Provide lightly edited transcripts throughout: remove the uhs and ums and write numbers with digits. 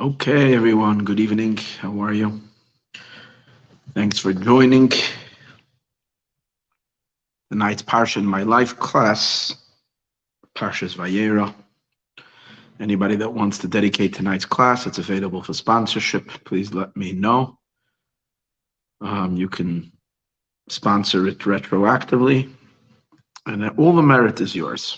Okay, everyone, good evening. How are you? Thanks for joining tonight's Parsha in My Life class, Parsha's Vayera. Anybody that wants to dedicate tonight's class, it's available for sponsorship. Please let me know. You can sponsor it retroactively, and all the merit is yours.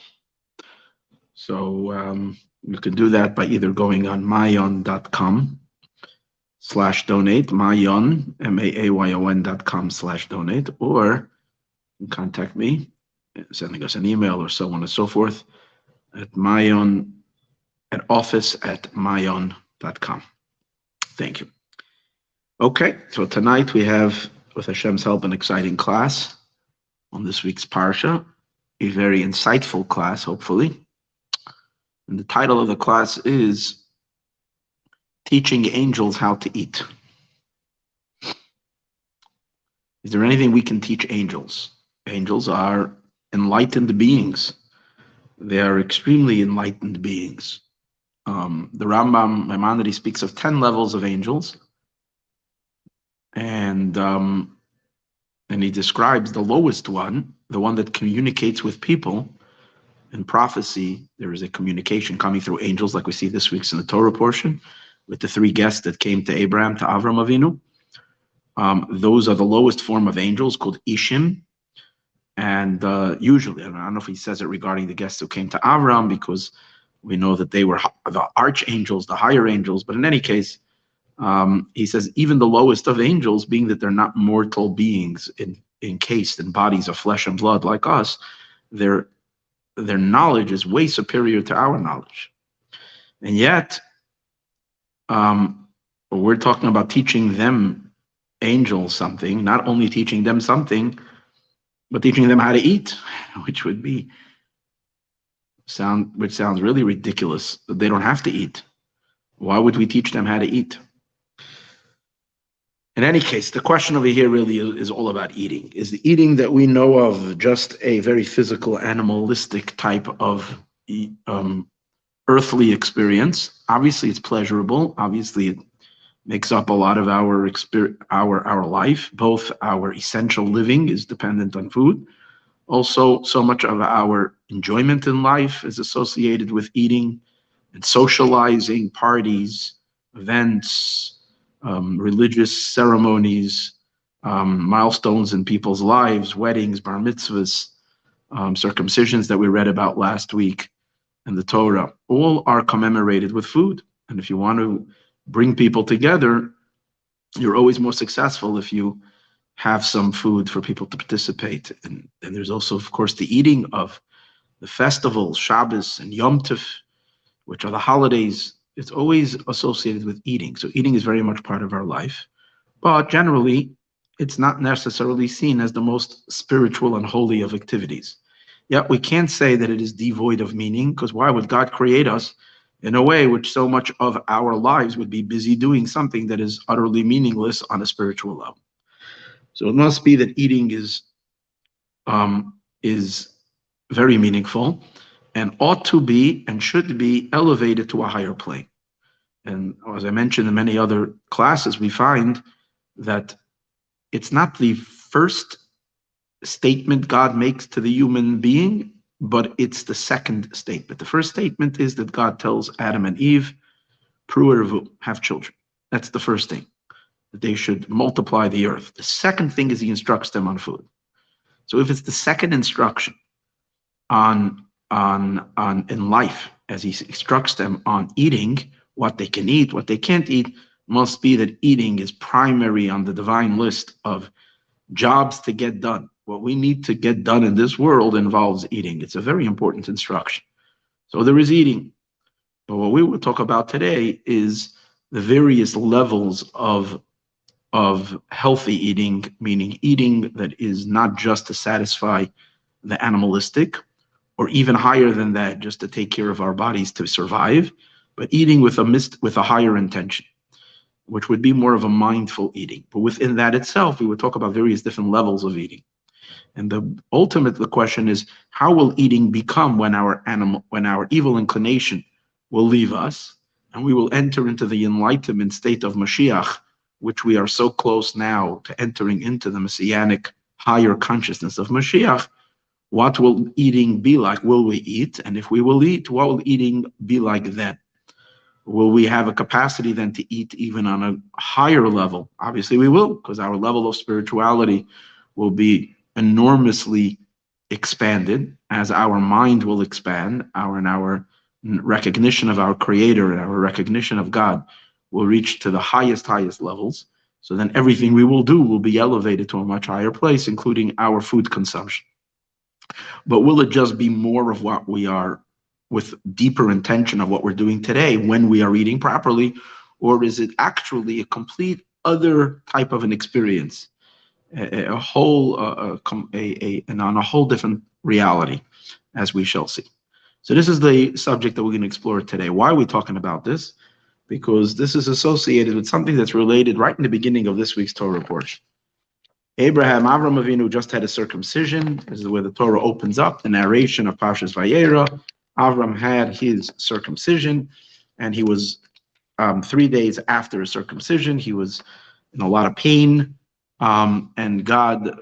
So you can do that by either going on mayon.com/donate, mayon, MAAYON.com/donate, or contact me, sending us an email or so on and so forth at mayon, at office@mayon.com. Thank you. Okay, so tonight we have, with Hashem's help, an exciting class on this week's Parsha, a very insightful class, hopefully. And the title of the class is Teaching Angels How to Eat. Is there anything we can teach angels? Angels are enlightened beings. They are extremely enlightened beings. The Rambam Maimonides speaks of 10 levels of angels, and he describes the lowest one, the one that communicates with people. In prophecy, there is a communication coming through angels, like we see this week's in the Torah portion, with the three guests that came to Abraham, to Avram Avinu. Those are the lowest form of angels, called Ishim. And usually, I don't know if he says it regarding the guests who came to Avram, because we know that they were the archangels, the higher angels. But in any case, he says even the lowest of angels, being that they're not mortal beings encased in bodies of flesh and blood like us, their knowledge is way superior to our knowledge. And yet, we're talking about teaching them, angels, something, not only teaching them something, but teaching them how to eat, which sounds really ridiculous. They don't have to eat. Why would we teach them how to eat? In any case, the question over here really is all about eating. Is the eating that we know of just a very physical, animalistic type of earthly experience? Obviously, it's pleasurable. Obviously, it makes up a lot of our life. Both our essential living is dependent on food. Also, so much of our enjoyment in life is associated with eating and socializing, parties, events, religious ceremonies, milestones in people's lives, weddings, bar mitzvahs, circumcisions that we read about last week in the Torah. All are commemorated with food. And if you want to bring people together, you're always more successful if you have some food for people to participate. And there's also, of course, the eating of the festivals, Shabbos and Yom Tov, which are the holidays. It's always associated with eating. So eating is very much part of our life. But generally, it's not necessarily seen as the most spiritual and holy of activities. Yet we can't say that it is devoid of meaning, because why would God create us in a way which so much of our lives would be busy doing something that is utterly meaningless on a spiritual level? So it must be that eating is very meaningful and ought to be and should be elevated to a higher plane. And as I mentioned in many other classes, we find that it's not the first statement God makes to the human being, but it's the second statement. The first statement is that God tells Adam and Eve, "Pru'ervu," have children. That's the first thing, that they should multiply the earth. The second thing is he instructs them on food. So if it's the second instruction on in life, as he instructs them on eating, what they can eat, what they can't eat, must be that eating is primary on the divine list of jobs to get done. What we need to get done in this world involves eating. It's a very important instruction. So there is eating. But what we will talk about today is the various levels of healthy eating, meaning eating that is not just to satisfy the animalistic, or even higher than that, just to take care of our bodies to survive, but eating with a higher intention, which would be more of a mindful eating. But within that itself, we would talk about various different levels of eating. And the question is, how will eating become when our evil inclination will leave us, and we will enter into the enlightenment state of Mashiach, which we are so close now to entering into the messianic higher consciousness of Mashiach. What will eating be like? Will we eat? And if we will eat, what will eating be like then? Will we have a capacity then to eat even on a higher level? Obviously we will, because our level of spirituality will be enormously expanded as our mind will expand, our recognition of our Creator and our recognition of God will reach to the highest levels. So then everything we will do will be elevated to a much higher place, including our food consumption. But will it just be more of what we are, with deeper intention of what we're doing today when we are eating properly? Or is it actually a complete other type of an experience, and on a whole different reality, as we shall see? So this is the subject that we're going to explore today. Why are we talking about this? Because this is associated with something that's related right in the beginning of this week's Torah portion. Avram Avinu just had a circumcision. This is where the Torah opens up the narration of Parshas Vayera. Avram had his circumcision, and he was 3 days after his circumcision. He was in a lot of pain, and God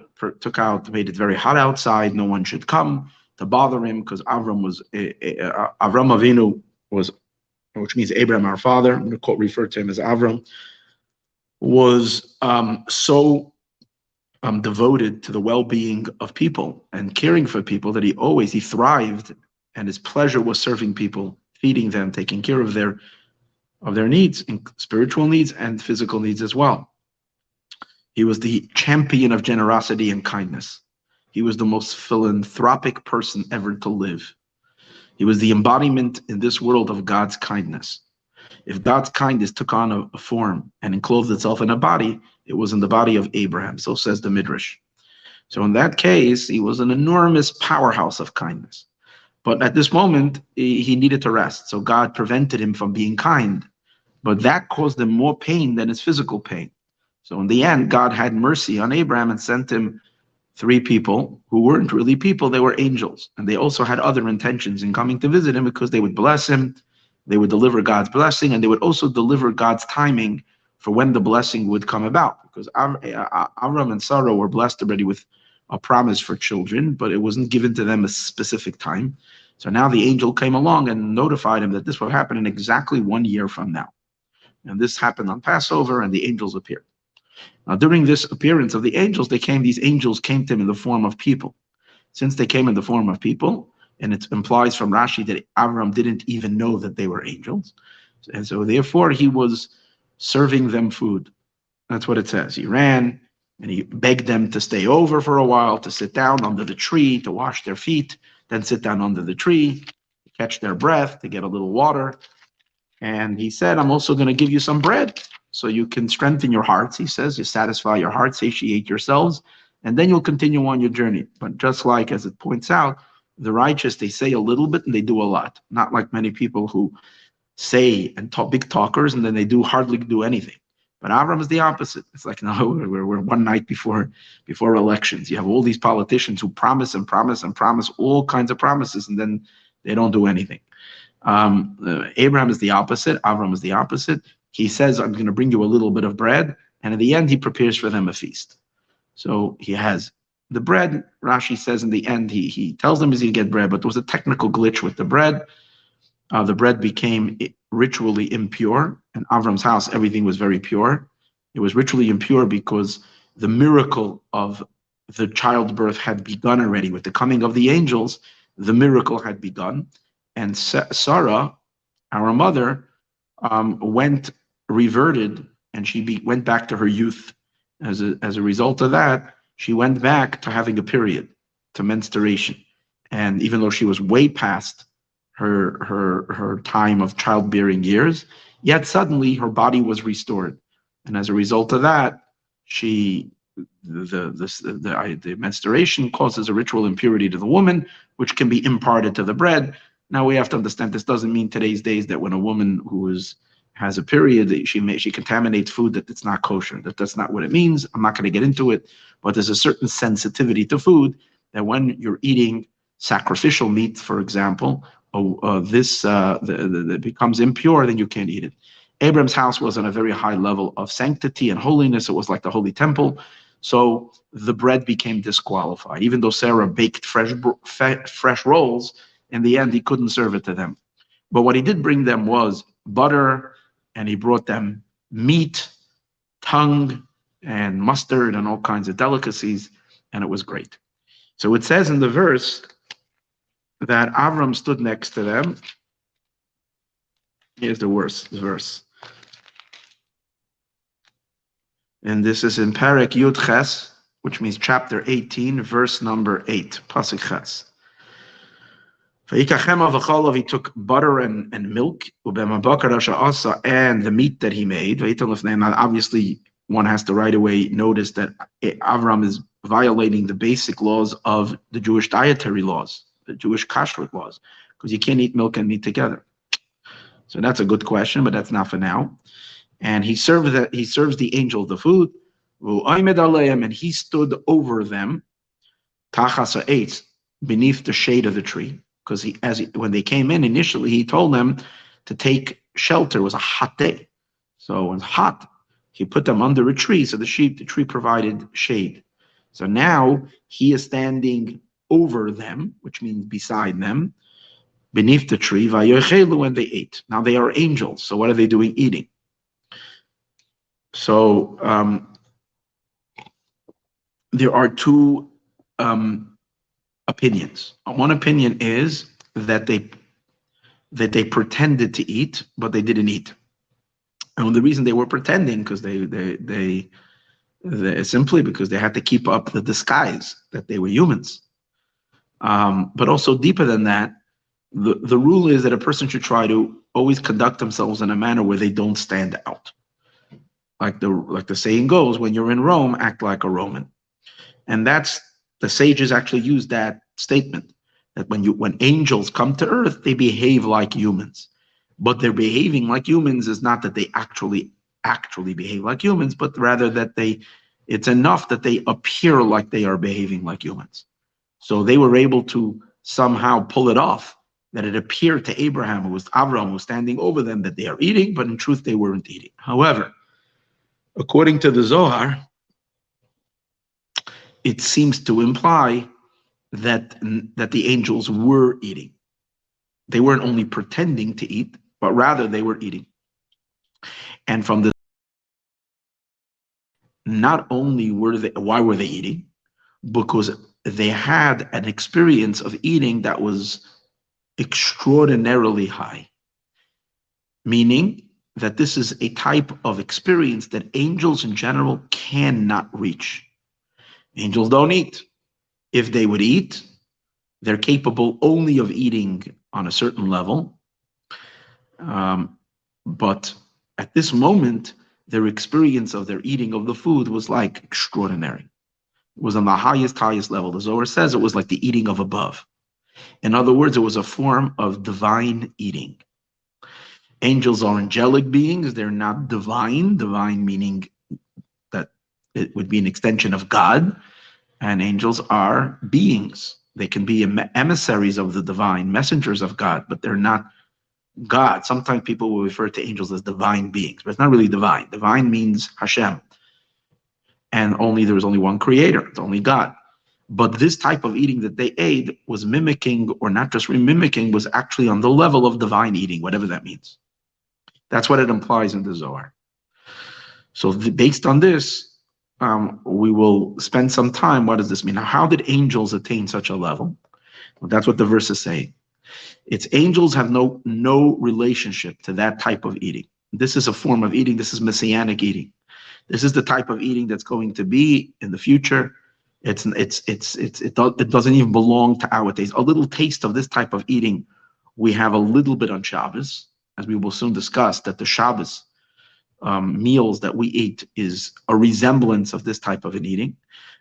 made it very hot outside. No one should come to bother him, because Avram Avinu was, which means Abraham, our father, I'm going to refer to him as Avram, was so devoted to the well-being of people and caring for people that he thrived, and his pleasure was serving people, feeding them, taking care of their needs, spiritual needs and physical needs as well. He was the champion of generosity and kindness. He was the most philanthropic person ever to live. He was the embodiment in this world of God's kindness. If God's kindness took on a form and enclosed itself in a body, it was in the body of Abraham, so says the Midrash. So in that case, he was an enormous powerhouse of kindness. But at this moment, he needed to rest, so God prevented him from being kind. But that caused him more pain than his physical pain. So in the end, God had mercy on Abraham and sent him 3 people who weren't really people, they were angels. And they also had other intentions in coming to visit him, because they would bless him, they would deliver God's blessing, and they would also deliver God's timing for when the blessing would come about. Because Avram and Sarah were blessed already with a promise for children, but it wasn't given to them a specific time. So now the angel came along and notified him that this would happen in exactly 1 year from now. And this happened on Passover, and the angels appeared. Now, during this appearance of the angels, these angels came to him in the form of people. Since they came in the form of people, and it implies from Rashi that Avram didn't even know that they were angels, and so therefore he was serving them food. That's what it says. He ran and he begged them to stay over for a while, to sit down under the tree, to wash their feet, then sit down under the tree, to catch their breath, to get a little water. And he said, I'm also going to give you some bread so you can strengthen your hearts. He says, you satisfy your hearts, satiate yourselves, and then you'll continue on your journey. But just like, as it points out, the righteous, they say a little bit and they do a lot. Not like many people who say and talk, big talkers, and then they hardly do anything. But Avram is the opposite. It's like, no, we're one night before elections. You have all these politicians who promise and promise and promise all kinds of promises, and then they don't do anything. Abraham is the opposite. Avram is the opposite. He says, I'm going to bring you a little bit of bread, and in the end, he prepares for them a feast. So he has the bread. Rashi says in the end, he tells them he's going to get bread, but there was a technical glitch with the bread. The bread became ritually impure. In Avram's house, everything was very pure. It was ritually impure because the miracle of the childbirth had begun already. With the coming of the angels, the miracle had begun. And Sarah, our mother, reverted, and she went back to her youth. As a result of that, she went back to having a period, to menstruation. And even though she was way past her time of childbearing years, yet suddenly her body was restored. And as a result of that, the menstruation causes a ritual impurity to the woman, which can be imparted to the bread. Now we have to understand, this doesn't mean today's days that when a woman has a period, she contaminates food, that it's not kosher. That's not what it means. I'm not going to get into it, but there's a certain sensitivity to food that when you're eating sacrificial meat, for example, becomes impure, then you can't eat it. Abraham's house was on a very high level of sanctity and holiness. It was like the holy temple. So the bread became disqualified. Even though Sarah baked fresh rolls, in the end, he couldn't serve it to them. But what he did bring them was butter, and he brought them meat, tongue, and mustard, and all kinds of delicacies, and it was great. So it says in the verse that Avram stood next to them. Here's the verse. And this is in Perek Yud Ches, which means chapter 18, verse number 8, Pasuk Ches. He took butter and milk, and the meat that he made. Obviously, one has to right away notice that Avram is violating the basic laws of the Jewish dietary laws, the Jewish kashrut laws, because you can't eat milk and meat together. So that's a good question, but that's not for now. And he serves the angel the food, and he stood over them, beneath the shade of the tree. Because when they came in initially, he told them to take shelter. It was a hot day, so it was hot. He put them under a tree, so the tree provided shade. So now he is standing over them, which means beside them, beneath the tree. When they ate. Now they are angels, so what are they doing? Eating. So there are two opinions. One opinion is that they pretended to eat, but they didn't eat. And the reason they were pretending, because they simply because they had to keep up the disguise that they were humans. But also deeper than that, the rule is that a person should try to always conduct themselves in a manner where they don't stand out. Like the saying goes, when you're in Rome, act like a Roman. And that's, the sages actually use that statement, that when angels come to earth, they behave like humans. But their behaving like humans is not that they actually behave like humans, but rather that it's enough that they appear like they are behaving like humans. So they were able to somehow pull it off, that it appeared to Abraham, who was standing over them, that they are eating, but in truth they weren't eating. However, according to the Zohar, it seems to imply that the angels were eating. They weren't only pretending to eat, but rather they were eating. And from the, not only why were they eating? Because they had an experience of eating that was extraordinarily high. Meaning that this is a type of experience that angels in general cannot reach. Angels don't eat. If they would eat, they're capable only of eating on a certain level. But at this moment, their experience of their eating of the food was like extraordinary. It was on the highest level. The Zohar says it was like the eating of above. In other words, it was a form of divine eating. Angels are angelic beings. They're not divine. Divine meaning that it would be an extension of God. And angels are beings. They can be emissaries of the divine, messengers of God, but they're not God. Sometimes people will refer to angels as divine beings, but it's not really divine. Divine means Hashem. And there was only one creator. It's only God. But this type of eating that they ate was mimicking, or not just mimicking, was actually on the level of divine eating, whatever that means. That's what it implies in the Zohar. So based on this, we will spend some time. What does this mean? Now, how did angels attain such a level? Well, that's what the verse is saying. It's angels have no relationship to that type of eating. This is a form of eating. This is messianic eating. This is the type of eating that's going to be in the future. It doesn't even belong to our taste. A little taste of this type of eating, we have a little bit on Shabbos, as we will soon discuss, that the Shabbos meals that we eat is a resemblance of this type of an eating.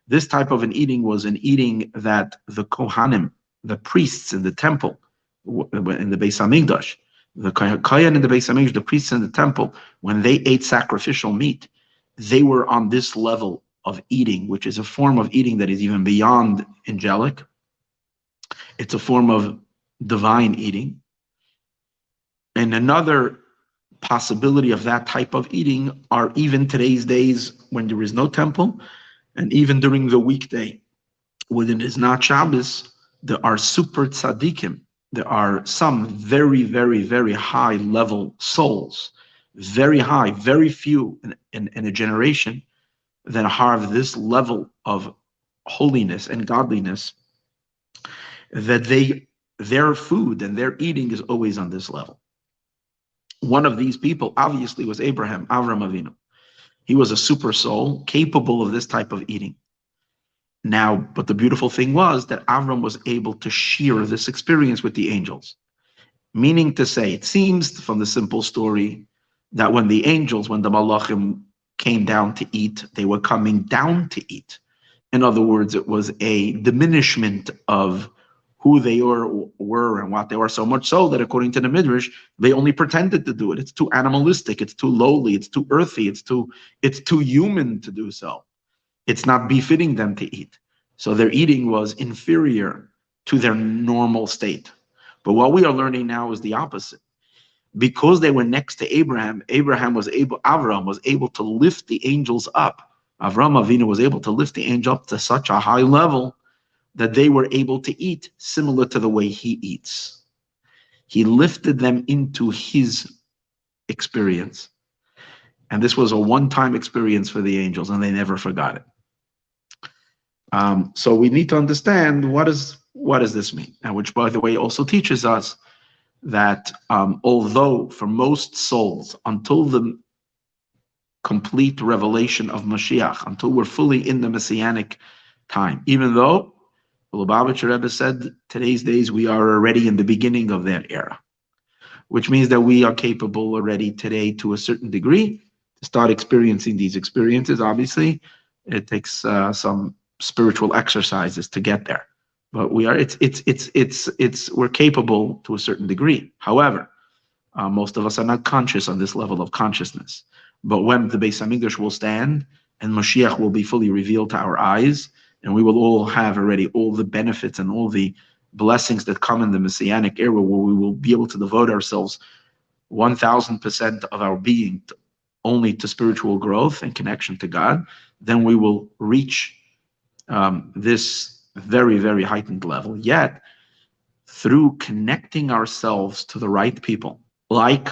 This type of an eating was an eating that the Kohanim, the priests in the temple, in the Beis Hamikdash, the Kohen in the Beis Hamikdash, the priests in the temple, when they ate sacrificial meat, they were on this level of eating, which is a form of eating that is even beyond angelic. It's a form of divine eating. And another possibility of that type of eating are even today's days when there is no temple, and even during the weekday when it is not Shabbos, there are super tzaddikim. There are some very, very, very high level souls, very high, very few in a generation that have this level of holiness and godliness, that their food and their eating is always on this level. One of these people obviously was Avram Avinu. He was a super soul capable of this type of eating. Now, but the beautiful thing was that Avram was able to share this experience with the angels. Meaning to say, it seems from the simple story that when the malachim came down to eat, they were coming down to eat. In other words, it was a diminishment of who they were and what they were, so much so that according to the Midrash, they only pretended to do it. It's too animalistic, it's too lowly, it's too earthy, it's too human to do so. It's not befitting them to eat. So their eating was inferior to their normal state. But what we are learning now is the opposite. Because they were next to Abraham, Avram was able to lift the angels up. Avram Avinu was able to lift the angel up to such a high level that they were able to eat similar to the way he eats. He lifted them into his experience. And this was a one-time experience for the angels, and they never forgot it. So we need to understand what does this mean, and which, by the way, also teaches us that although for most souls, until the complete revelation of Mashiach, until we're fully in the Messianic time, even though the Lubavitcher Rebbe said today's days we are already in the beginning of that era, which means that we are capable already today to a certain degree to start experiencing these experiences. Obviously, it takes some spiritual exercises to get there, but we're capable to a certain degree. However, most of us are not conscious on this level of consciousness. But when the Beis Hamikdash will stand and Mashiach will be fully revealed to our eyes, and we will all have already all the benefits and all the blessings that come in the Messianic era, where we will be able to devote ourselves 1,000% of our being only to spiritual growth and connection to God, then we will reach this very, very heightened level. Yet, through connecting ourselves to the right people, like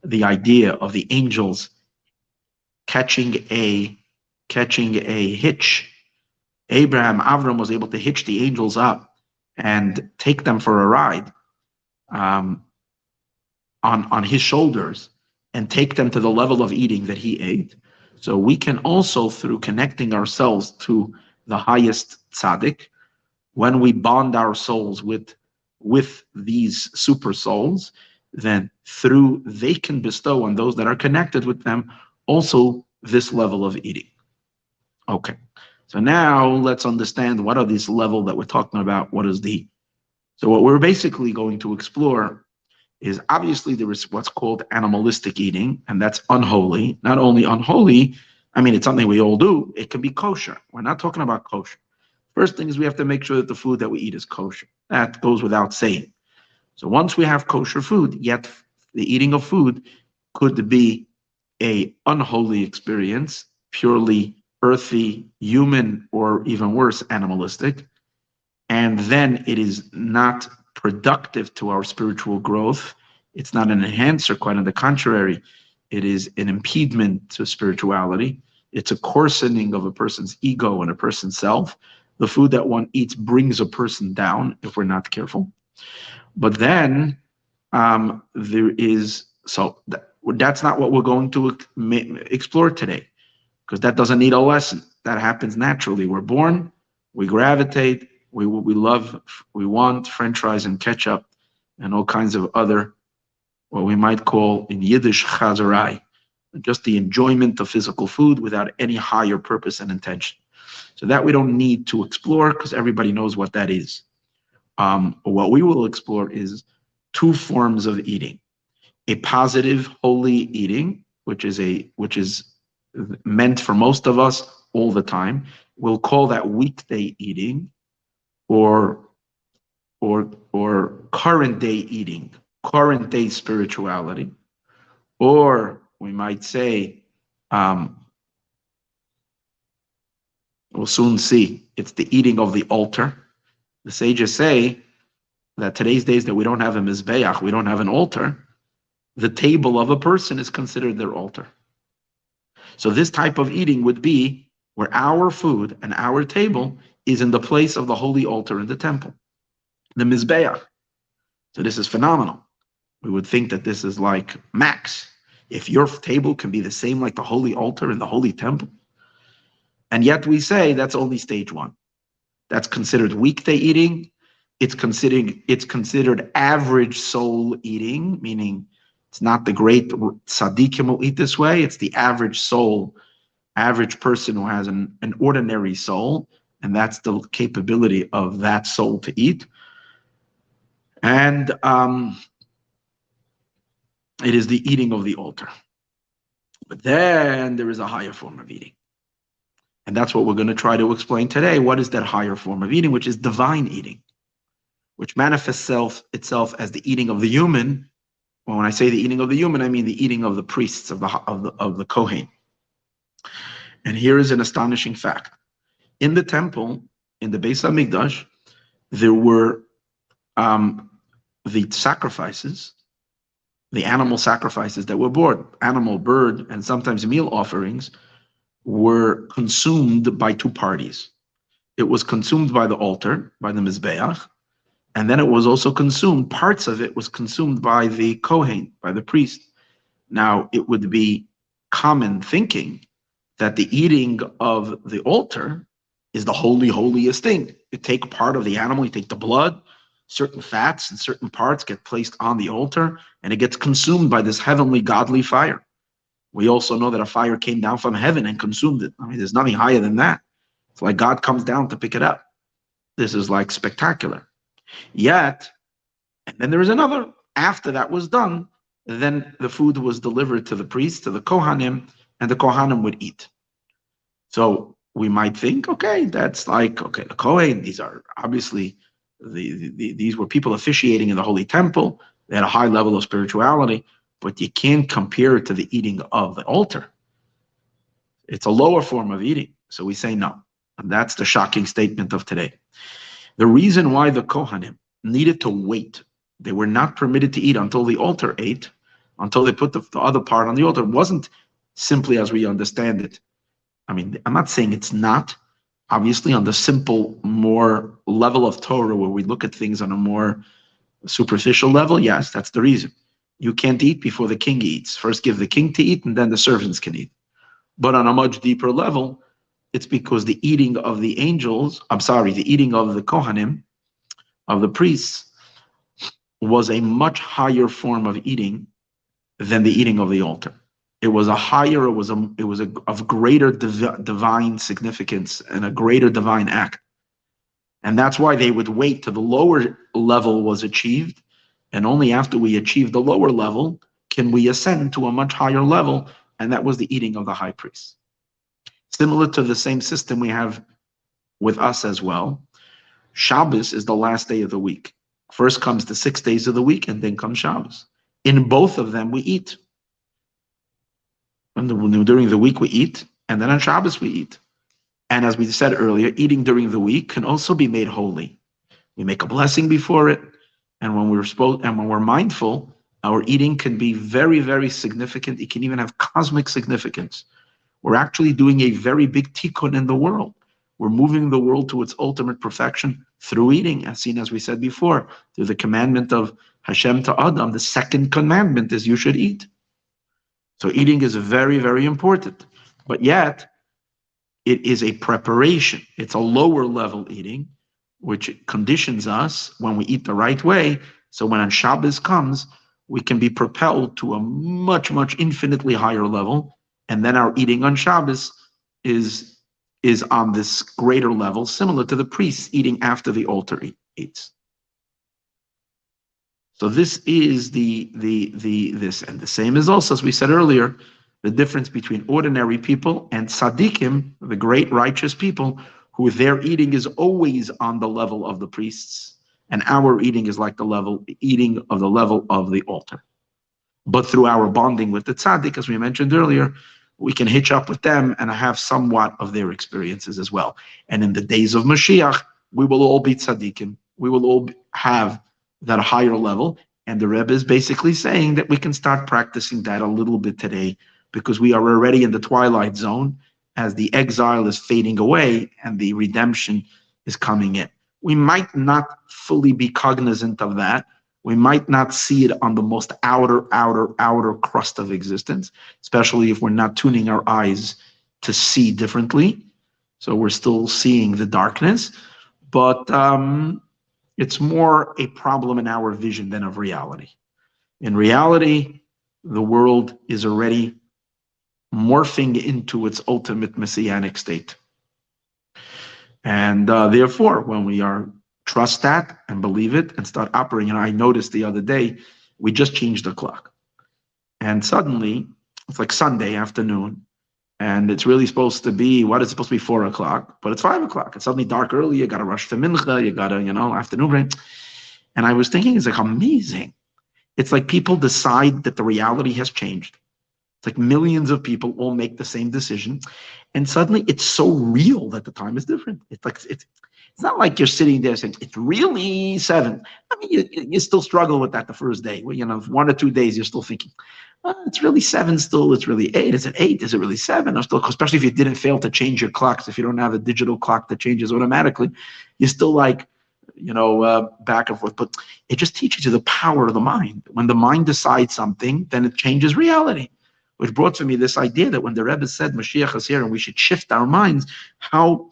the idea of the angels catching a hitch, Avram was able to hitch the angels up and take them for a ride on his shoulders and take them to the level of eating that he ate. So we can also, through connecting ourselves to the highest tzaddik, when we bond our souls with these super souls, then through they can bestow on those that are connected with them also this level of eating. Okay, so now let's understand what are these level that we're talking about. So what we're basically going to explore is, obviously there is what's called animalistic eating, and that's unholy. Not only unholy, I mean, it's something we all do. It can be kosher. We're not talking about kosher. First thing is we have to make sure that the food that we eat is kosher. That goes without saying. So once we have kosher food, yet the eating of food could be a unholy experience, purely earthy, human, or even worse, animalistic, and then it is not productive to our spiritual growth. It's not an enhancer, quite on the contrary, it is an impediment to spirituality. It's a coarsening of a person's ego and a person's self. The food that one eats brings a person down if we're not careful. But then that's not what we're going to explore today, because that doesn't need a lesson. That happens naturally. We're born, we gravitate, we want French fries and ketchup and all kinds of other, what we might call in Yiddish, chazarai, just the enjoyment of physical food without any higher purpose and intention. So that we don't need to explore, because everybody knows what that is. What we will explore is two forms of eating: a positive, holy eating, which is meant for most of us all the time. We'll call that weekday eating, or or current day eating, current day spirituality, or we might say, we'll soon see, it's the eating of the altar. The sages say that today's days that we don't have a mizbeach, we don't have an altar, the table of a person is considered their altar. So this type of eating would be where our food and our table is in the place of the holy altar in the temple, the mizbeach. So this is phenomenal. We would think that this is like max. If your table can be the same like the holy altar in the holy temple, and yet we say that's only stage one. That's considered weekday eating. It's considered average soul eating, meaning it's not the great tzaddikim will eat this way. It's the average soul, average person who has an ordinary soul, and that's the capability of that soul to eat. And it is the eating of the altar. But then there is a higher form of eating. And that's what we're going to try to explain today. What is that higher form of eating, which is divine eating, which manifests itself as the eating of the human. Well, when I say the eating of the human, I mean the eating of the priests, of the Kohen. And here is an astonishing fact. In the temple, in the Beis HaMikdash, there were the sacrifices, the animal sacrifices that were brought, animal, bird, and sometimes meal offerings, were consumed by two parties. It was consumed by the altar, by the Mizbeach, and then it was also consumed, parts of it was consumed by the Kohen, by the priest. Now, it would be common thinking that the eating of the altar is the holiest thing. You take part of the animal, you take the blood, certain fats and certain parts get placed on the altar, and it gets consumed by this heavenly, godly fire. We also know that a fire came down from heaven and consumed it. I mean, there's nothing higher than that. It's like God comes down to pick it up. This is like spectacular. Yet, and then there is another, after that was done, then the food was delivered to the priests, to the Kohanim, and the Kohanim would eat. So we might think, okay, that's like, okay, the Kohen, these are obviously, these were people officiating in the Holy Temple. They had a high level of spirituality, but you can't compare it to the eating of the altar. It's a lower form of eating. So we say no. And that's the shocking statement of today. The reason why the Kohanim needed to wait, they were not permitted to eat until the altar ate, until they put the other part on the altar, wasn't simply as we understand it. I mean, I'm not saying it's not. Obviously, on the simple, more level of Torah, where we look at things on a more superficial level, yes, that's the reason. You can't eat before the king eats. First give the king to eat, and then the servants can eat. But on a much deeper level, it's because the eating of the angels, the eating of the Kohanim, of the priests, was a much higher form of eating than the eating of the altar. It was of greater divine significance and a greater divine act. And that's why they would wait till the lower level was achieved. And only after we achieve the lower level can we ascend to a much higher level. And that was the eating of the high priest. Similar to the same system we have with us as well. Shabbos is the last day of the week. First comes the 6 days of the week, and then comes Shabbos. In both of them, we eat. And during the week, we eat, and then on Shabbos, we eat. And as we said earlier, eating during the week can also be made holy. We make a blessing before it, and when we're mindful, our eating can be very, very significant. It can even have cosmic significance. We're actually doing a very big tikkun in the world. We're moving the world to its ultimate perfection through eating, as seen as we said before, through the commandment of Hashem to Adam. The second commandment is you should eat. So eating is very, very important. But yet, it is a preparation. It's a lower level eating, which conditions us when we eat the right way. So when on Shabbos comes, we can be propelled to a much, much infinitely higher level. And then our eating on Shabbos is on this greater level, similar to the priests eating after the altar eats. So this is this, and the same is also, as we said earlier, the difference between ordinary people and tzaddikim, the great righteous people, who their eating is always on the level of the priests, and our eating is like the eating of the level of the altar. But through our bonding with the tzaddik, as we mentioned earlier, we can hitch up with them and have somewhat of their experiences as well. And in the days of Mashiach, we will all be tzaddikim. We will all have that higher level. And the Rebbe is basically saying that we can start practicing that a little bit today, because we are already in the twilight zone as the exile is fading away and the redemption is coming in. We might not fully be cognizant of that. We might not see it on the most outer crust of existence, especially if we're not tuning our eyes to see differently. So we're still seeing the darkness, but it's more a problem in our vision than of reality. In reality, the world is already morphing into its ultimate messianic state. And therefore, when we trust that and believe it and start operating, and I noticed the other day, we just changed the clock. And suddenly, it's like Sunday afternoon, and it's really supposed to be, what is it supposed to be, 4 o'clock, but it's 5 o'clock. It's suddenly dark early, you got to rush to Mincha, you got to, afternoon break. And I was thinking, it's like amazing. It's like people decide that the reality has changed. It's like millions of people all make the same decision. And suddenly it's so real that the time is different. It's like, it's not like you're sitting there saying, it's really 7. I mean, you still struggle with that the first day. Well, 1 or 2 days, you're still thinking, it's really 7 still, it's really 8. Is it 8? Is it really 7? Or still, especially if you didn't fail to change your clocks, if you don't have a digital clock that changes automatically, you're still like, back and forth. But it just teaches you the power of the mind. When the mind decides something, then it changes reality. Which brought to me this idea that when the Rebbe said Mashiach is here and we should shift our minds, how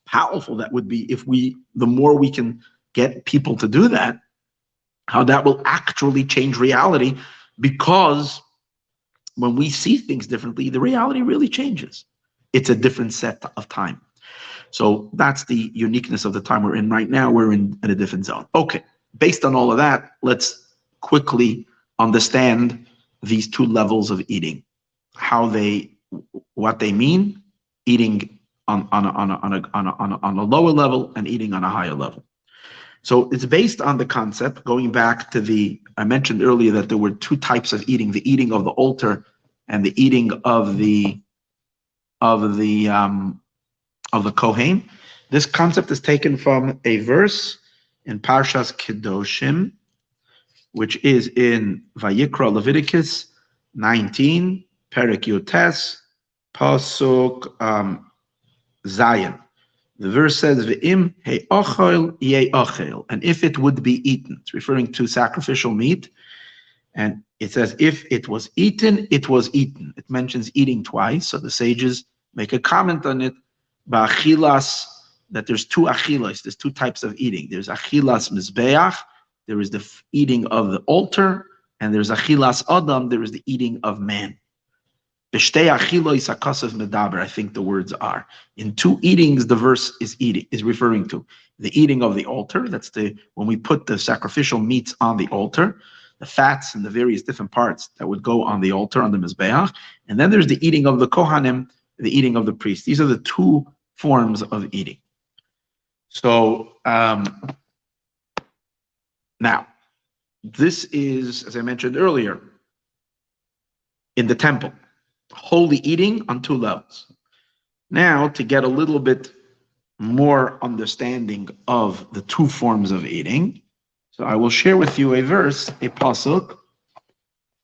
powerful that would be if the more we can get people to do that, how that will actually change reality, because when we see things differently, the reality really changes. It's a different set of time. So that's the uniqueness of the time we're in right now. We're in a different zone. Okay, based on all of that, let's quickly understand these 2 levels of eating, what they mean, eating on a lower level and eating on a higher level. So it's based on the concept, going back to I mentioned earlier that there were 2 types of eating: the eating of the altar and the eating of the Kohen. This concept is taken from a verse in Parshas Kedoshim, which is in Vayikra, Leviticus 19, Perek Yotes, Pasuk Zayin. The verse says, "Ve'im he'ochel ye'ochel," and if it would be eaten, it's referring to sacrificial meat, and it says, if it was eaten, it was eaten. It mentions eating twice, so the sages make a comment on it, ba'achilas, that there's 2 achilas, there's 2 types of eating. There's achilas mizbeach, there is the eating of the altar, and there's achilas adam, there is the eating of man. B'shtei achilos hakasav medaber, I think the words are. In 2 eatings, the verse is referring to the eating of the altar. That's when we put the sacrificial meats on the altar, the fats and the various different parts that would go on the altar, on the mizbeach. And then there's the eating of the kohanim, the eating of the priest. These are the 2 forms of eating. So now, this is, as I mentioned earlier, in the temple, holy eating on 2 levels. Now, to get a little bit more understanding of the 2 forms of eating, so I will share with you a verse, a pasuk,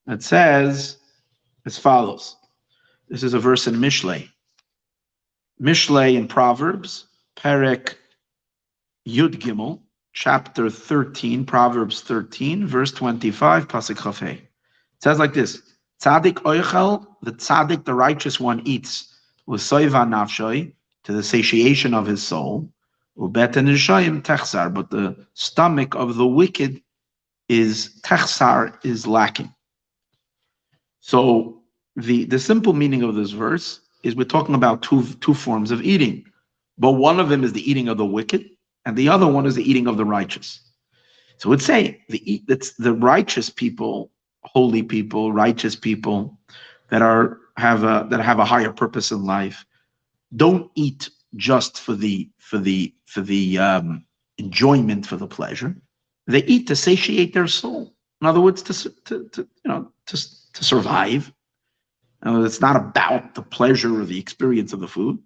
that says as follows. This is a verse in Mishlei. Mishlei in Proverbs, Perek Yud Gimel, chapter 13, Proverbs 13, verse 25, pasuk chafei. It says like this: Tzadik oichel, the tzaddik, the righteous one, eats l'soiva nafshoi, to the satiation of his soul, ubeten nishayim techsar, but the stomach of the wicked is techsar, is lacking. So the simple meaning of this verse is we're talking about two forms of eating, but one of them is the eating of the wicked, and the other one is the eating of the righteous. So it's saying that's the righteous people, holy people, righteous people that have a higher purpose in life don't eat just for the enjoyment for the pleasure. They eat to satiate their soul. In other words, to survive. It's not about the pleasure or the experience of the food.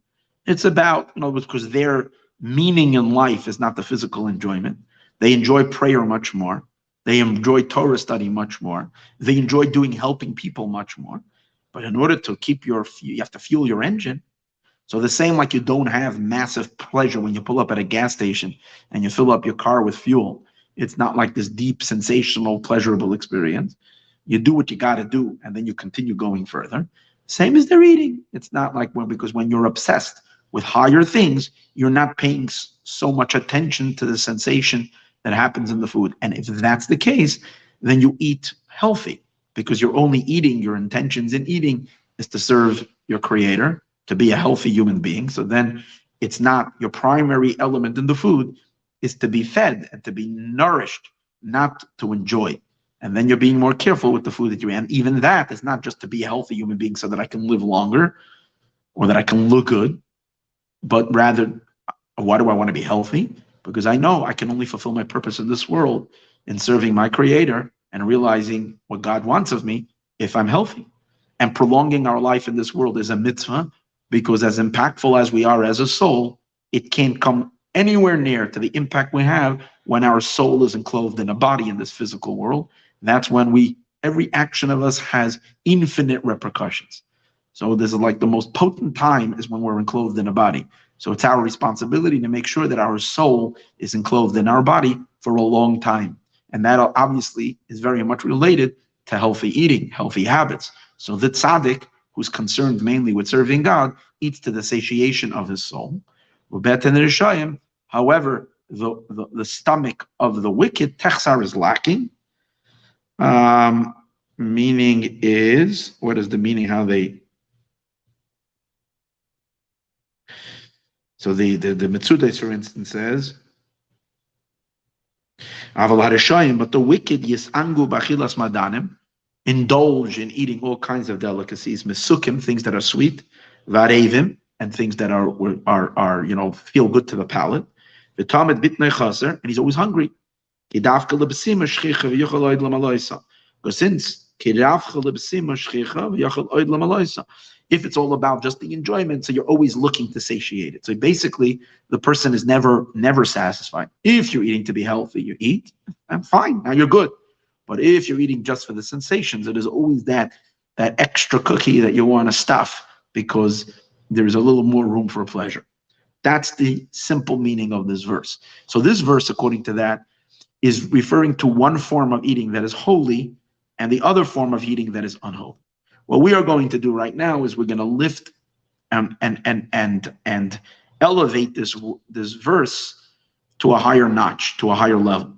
It's about, in other words, because their meaning in life is not the physical enjoyment. They enjoy prayer much more. They enjoy Torah study much more. They enjoy helping people much more. But in order to keep you have to fuel your engine. So the same like you don't have massive pleasure when you pull up at a gas station and you fill up your car with fuel. It's not like this deep, sensational, pleasurable experience. You do what you got to do, and then you continue going further. Same as they're eating. It's not like because when you're obsessed with higher things, you're not paying so much attention to the sensation that happens in the food. And if that's the case, then you eat healthy because you're only eating, your intentions in eating is to serve your creator, to be a healthy human being. So then it's not your primary element in the food is to be fed and to be nourished, not to enjoy. And then you're being more careful with the food that you eat. And even that is not just to be a healthy human being so that I can live longer or that I can look good, but rather, why do I want to be healthy? Because I know I can only fulfill my purpose in this world in serving my creator and realizing what God wants of me if I'm healthy. And prolonging our life in this world is a mitzvah, because as impactful as we are as a soul, it can't come anywhere near to the impact we have when our soul is enclosed in a body in this physical world. That's when every action of us has infinite repercussions. So this is like the most potent time is when we're enclosed in a body. So it's our responsibility to make sure that our soul is enclosed in our body for a long time. And that obviously is very much related to healthy eating, healthy habits. So the tzaddik, who's concerned mainly with serving God, eats to the satiation of his soul. However, the stomach of the wicked, techsar, is lacking. Meaning is, what is the meaning? So the Metzudes, for instance, says, but the wicked yisangu bachilas madanim, indulge in eating all kinds of delicacies, mesukim, things that are sweet, varevim, and things that are feel good to the palate. V'tamed bitnei chaser, and he's always hungry. Because since if it's all about just the enjoyment, so you're always looking to satiate it. So basically, the person is never satisfied. If you're eating to be healthy, you eat, and fine, now you're good. But if you're eating just for the sensations, it is always that extra cookie that you want to stuff because there's a little more room for pleasure. That's the simple meaning of this verse. So this verse, according to that, is referring to one form of eating that is holy and the other form of eating that is unholy. What we are going to do right now is we're going to lift and elevate this verse to a higher notch, to a higher level.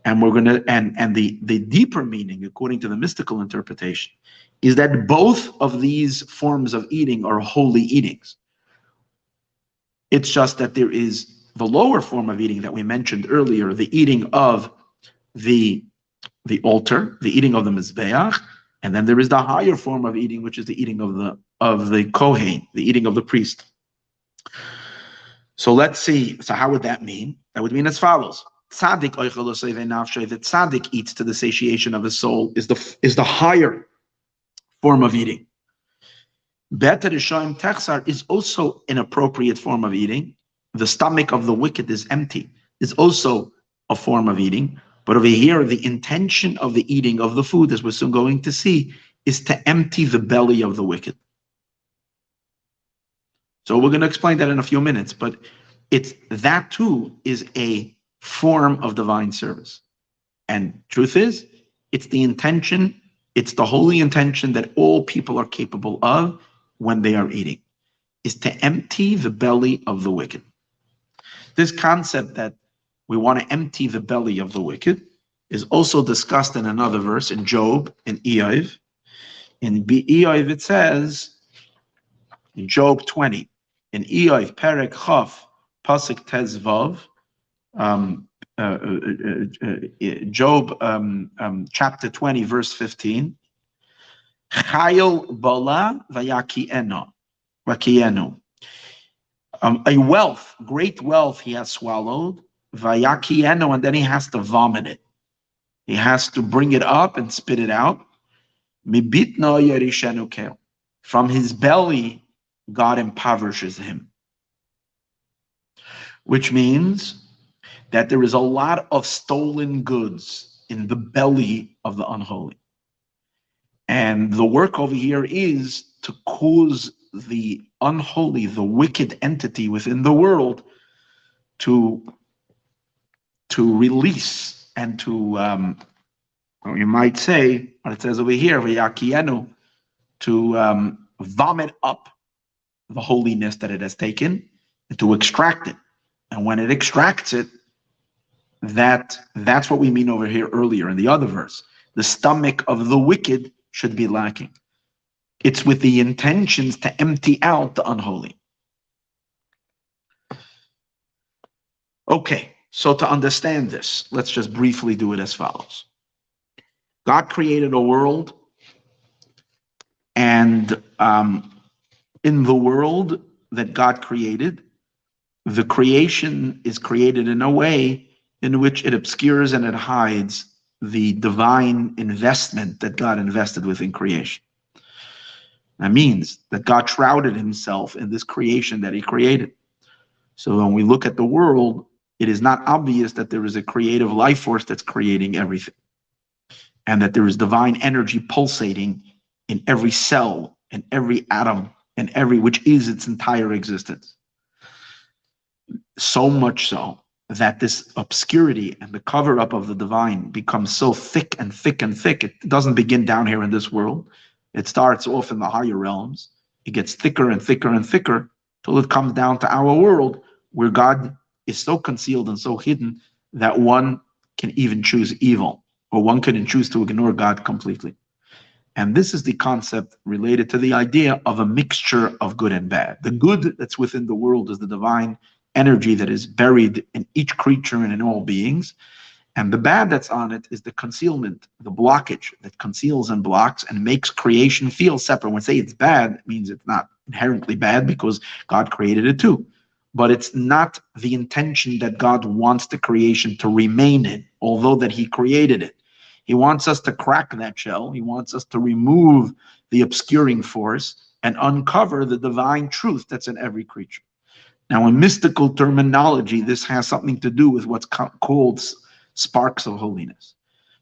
And we're going to and the deeper meaning, according to the mystical interpretation, is that both of these forms of eating are holy eatings. It's just that there is the lower form of eating that we mentioned earlier, the eating of the altar, the eating of the mizbeach, and then there is the higher form of eating, which is the eating of the kohen, the eating of the priest. So let's see. So how would that mean? That would mean as follows: tzaddik the tzaddik eats to the satiation of his soul is the higher form of eating. Better Rishayim techsar is also an appropriate form of eating. The stomach of the wicked is empty, is also a form of eating. But over here, the intention of the eating of the food, as we're soon going to see, is to empty the belly of the wicked. So we're going to explain that in a few minutes, but that too is a form of divine service. And truth is, it's the intention, it's the holy intention that all people are capable of when they are eating, is to empty the belly of the wicked. This concept that we want to empty the belly of the wicked is also discussed in another verse in Job, in Eiv. In Eiv it says, in Job 20, in Eiv, Perek Chaf, Pasuk Tezvav, Job chapter 20, verse 15, Chayil Bala Vayakienu. A wealth, great wealth he has swallowed, vayakieno, and then he has to vomit it. He has to bring it up and spit it out. Mibitno yerishenu kel. From his belly, God impoverishes him. Which means that there is a lot of stolen goods in the belly of the unholy. And the work over here is to cause the unholy, the wicked entity within the world to release and to, or you might say, what it says over here, to vomit up the holiness that it has taken and to extract it. And when it extracts it, that's what we mean over here earlier in the other verse. The stomach of the wicked should be lacking. It's with the intentions to empty out the unholy. Okay, so to understand this, let's just briefly do it as follows. God created a world, and in the world that God created, the creation is created in a way in which it obscures and it hides the divine investment that God invested within creation. That means that God shrouded himself in this creation that he created. So when we look at the world, it is not obvious that there is a creative life force that's creating everything, and that there is divine energy pulsating in every cell, in every atom, in every, which is its entire existence. So much so that this obscurity and the cover-up of the divine becomes so thick and thick and thick. It doesn't begin down here in this world. It starts off in the higher realms. It gets thicker and thicker and thicker till it comes down to our world, where God is so concealed and so hidden that one can even choose evil, or one can choose to ignore God completely. And this is the concept related to the idea of a mixture of good and bad. The good that's within the world is the divine energy that is buried in each creature and in all beings. And the bad that's on it is the concealment, the blockage that conceals and blocks and makes creation feel separate. When we say it's bad, it means it's not inherently bad because God created it too. But it's not the intention that God wants the creation to remain in, although that he created it. He wants us to crack that shell. He wants us to remove the obscuring force and uncover the divine truth that's in every creature. Now, in mystical terminology, this has something to do with what's called sparks of holiness.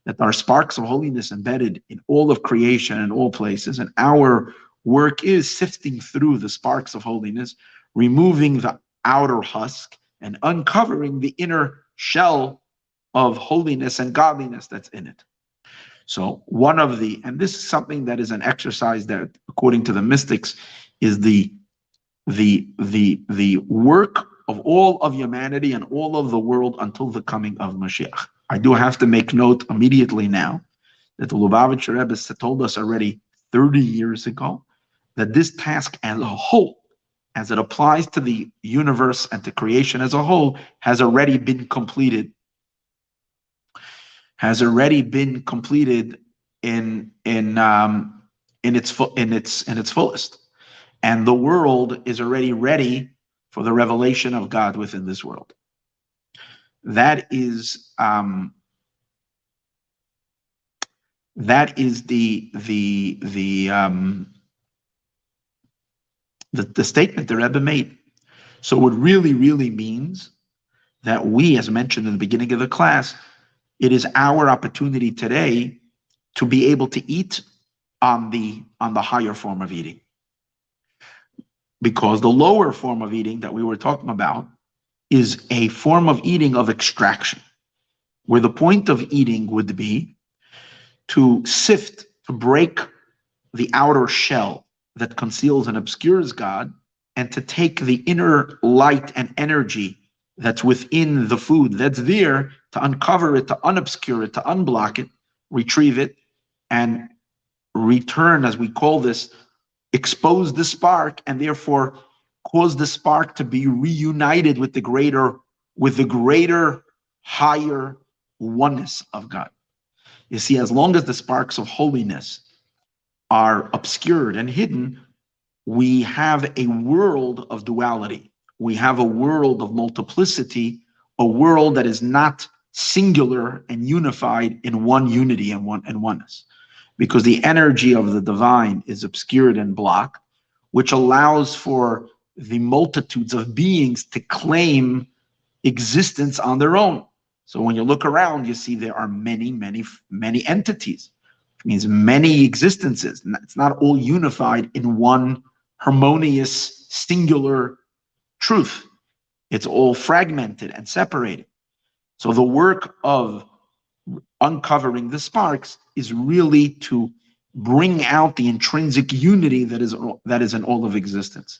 That there are sparks of holiness embedded in all of creation and all places, and our work is sifting through the sparks of holiness, removing the outer husk and uncovering the inner shell of holiness and godliness that's in it. So one of the, and this is something that is an exercise that, according to the mystics, is the work of all of humanity and all of the world until the coming of Mashiach. I do have to make note immediately now that the Lubavitcher Rebbe told us already 30 years ago that this task as a whole, as it applies to the universe and to creation as a whole, has already been completed. Has already been completed in its fullest. And the world is already ready for the revelation of God within this world. That is the statement the Rebbe made. So it really means that we, as mentioned in the beginning of the class, it is our opportunity today to be able to eat on the higher form of eating. Because the lower form of eating that we were talking about is a form of eating of extraction, where the point of eating would be to sift, to break the outer shell that conceals and obscures God, and to take the inner light and energy that's within the food that's there, to uncover it, to unobscure it, to unblock it, retrieve it, and return, as we call this, expose the spark, and therefore cause the spark to be reunited with the greater, higher oneness of God. You see, as long as the sparks of holiness are obscured and hidden, we have a world of duality. We have a world of multiplicity a world that is not singular and unified in one unity and oneness, because the energy of the divine is obscured and blocked, which allows for the multitudes of beings to claim existence on their own. So when you look around, you see there are many, many, many entities, which means many existences. It's not all unified in one harmonious, singular truth. It's all fragmented and separated. So the work of uncovering the sparks is really to bring out the intrinsic unity that is in all of existence.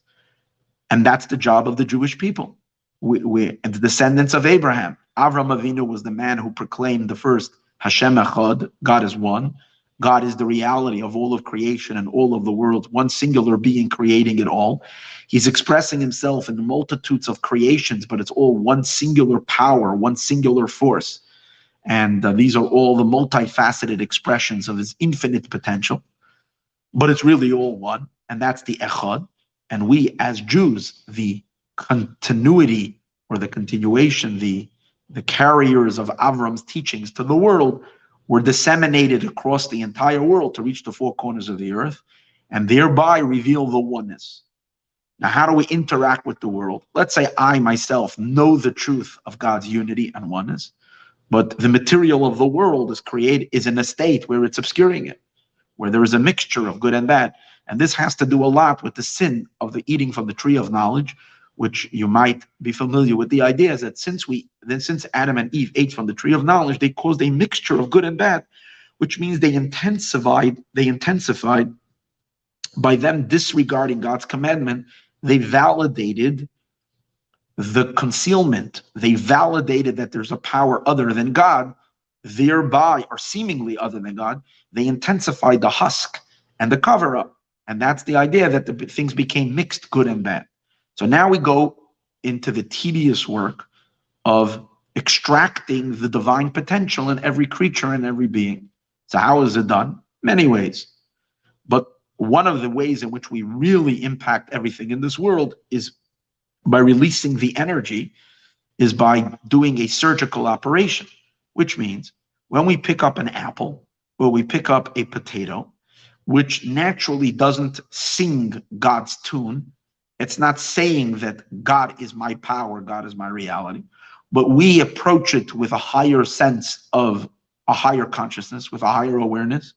And that's the job of the Jewish people. We and the descendants of Abraham. Avram Avinu was the man who proclaimed the first Hashem Echad, God is one. God is the reality of all of creation and all of the world, one singular being creating it all. He's expressing himself in the multitudes of creations, but it's all one singular power, one singular force. And these are all the multifaceted expressions of his infinite potential. But it's really all one, and that's the Echad. And we as Jews, the continuity or the continuation, the carriers of Avram's teachings to the world, were disseminated across the entire world to reach the four corners of the earth and thereby reveal the oneness. Now, how do we interact with the world? Let's say I myself know the truth of God's unity and oneness, but the material of the world is in a state where it's obscuring it, where there is a mixture of good and bad. And this has to do a lot with the sin of the eating from the tree of knowledge, which you might be familiar with. The idea is that since Adam and Eve ate from the tree of knowledge, they caused a mixture of good and bad, which means they intensified by them disregarding God's commandment. They validated the concealment. They validated that there's a power other than God, thereby, or seemingly other than God. They intensified the husk and the cover-up. And that's the idea that the things became mixed, good and bad. So now we go into the tedious work of extracting the divine potential in every creature and every being. So how is it done? Many ways. But one of the ways in which we really impact everything in this world is by releasing the energy, is by doing a surgical operation, which means when we pick up an apple or we pick up a potato, which naturally doesn't sing God's tune, it's not saying that God is my power, God is my reality, but we approach it with a higher sense of a higher consciousness, with a higher awareness,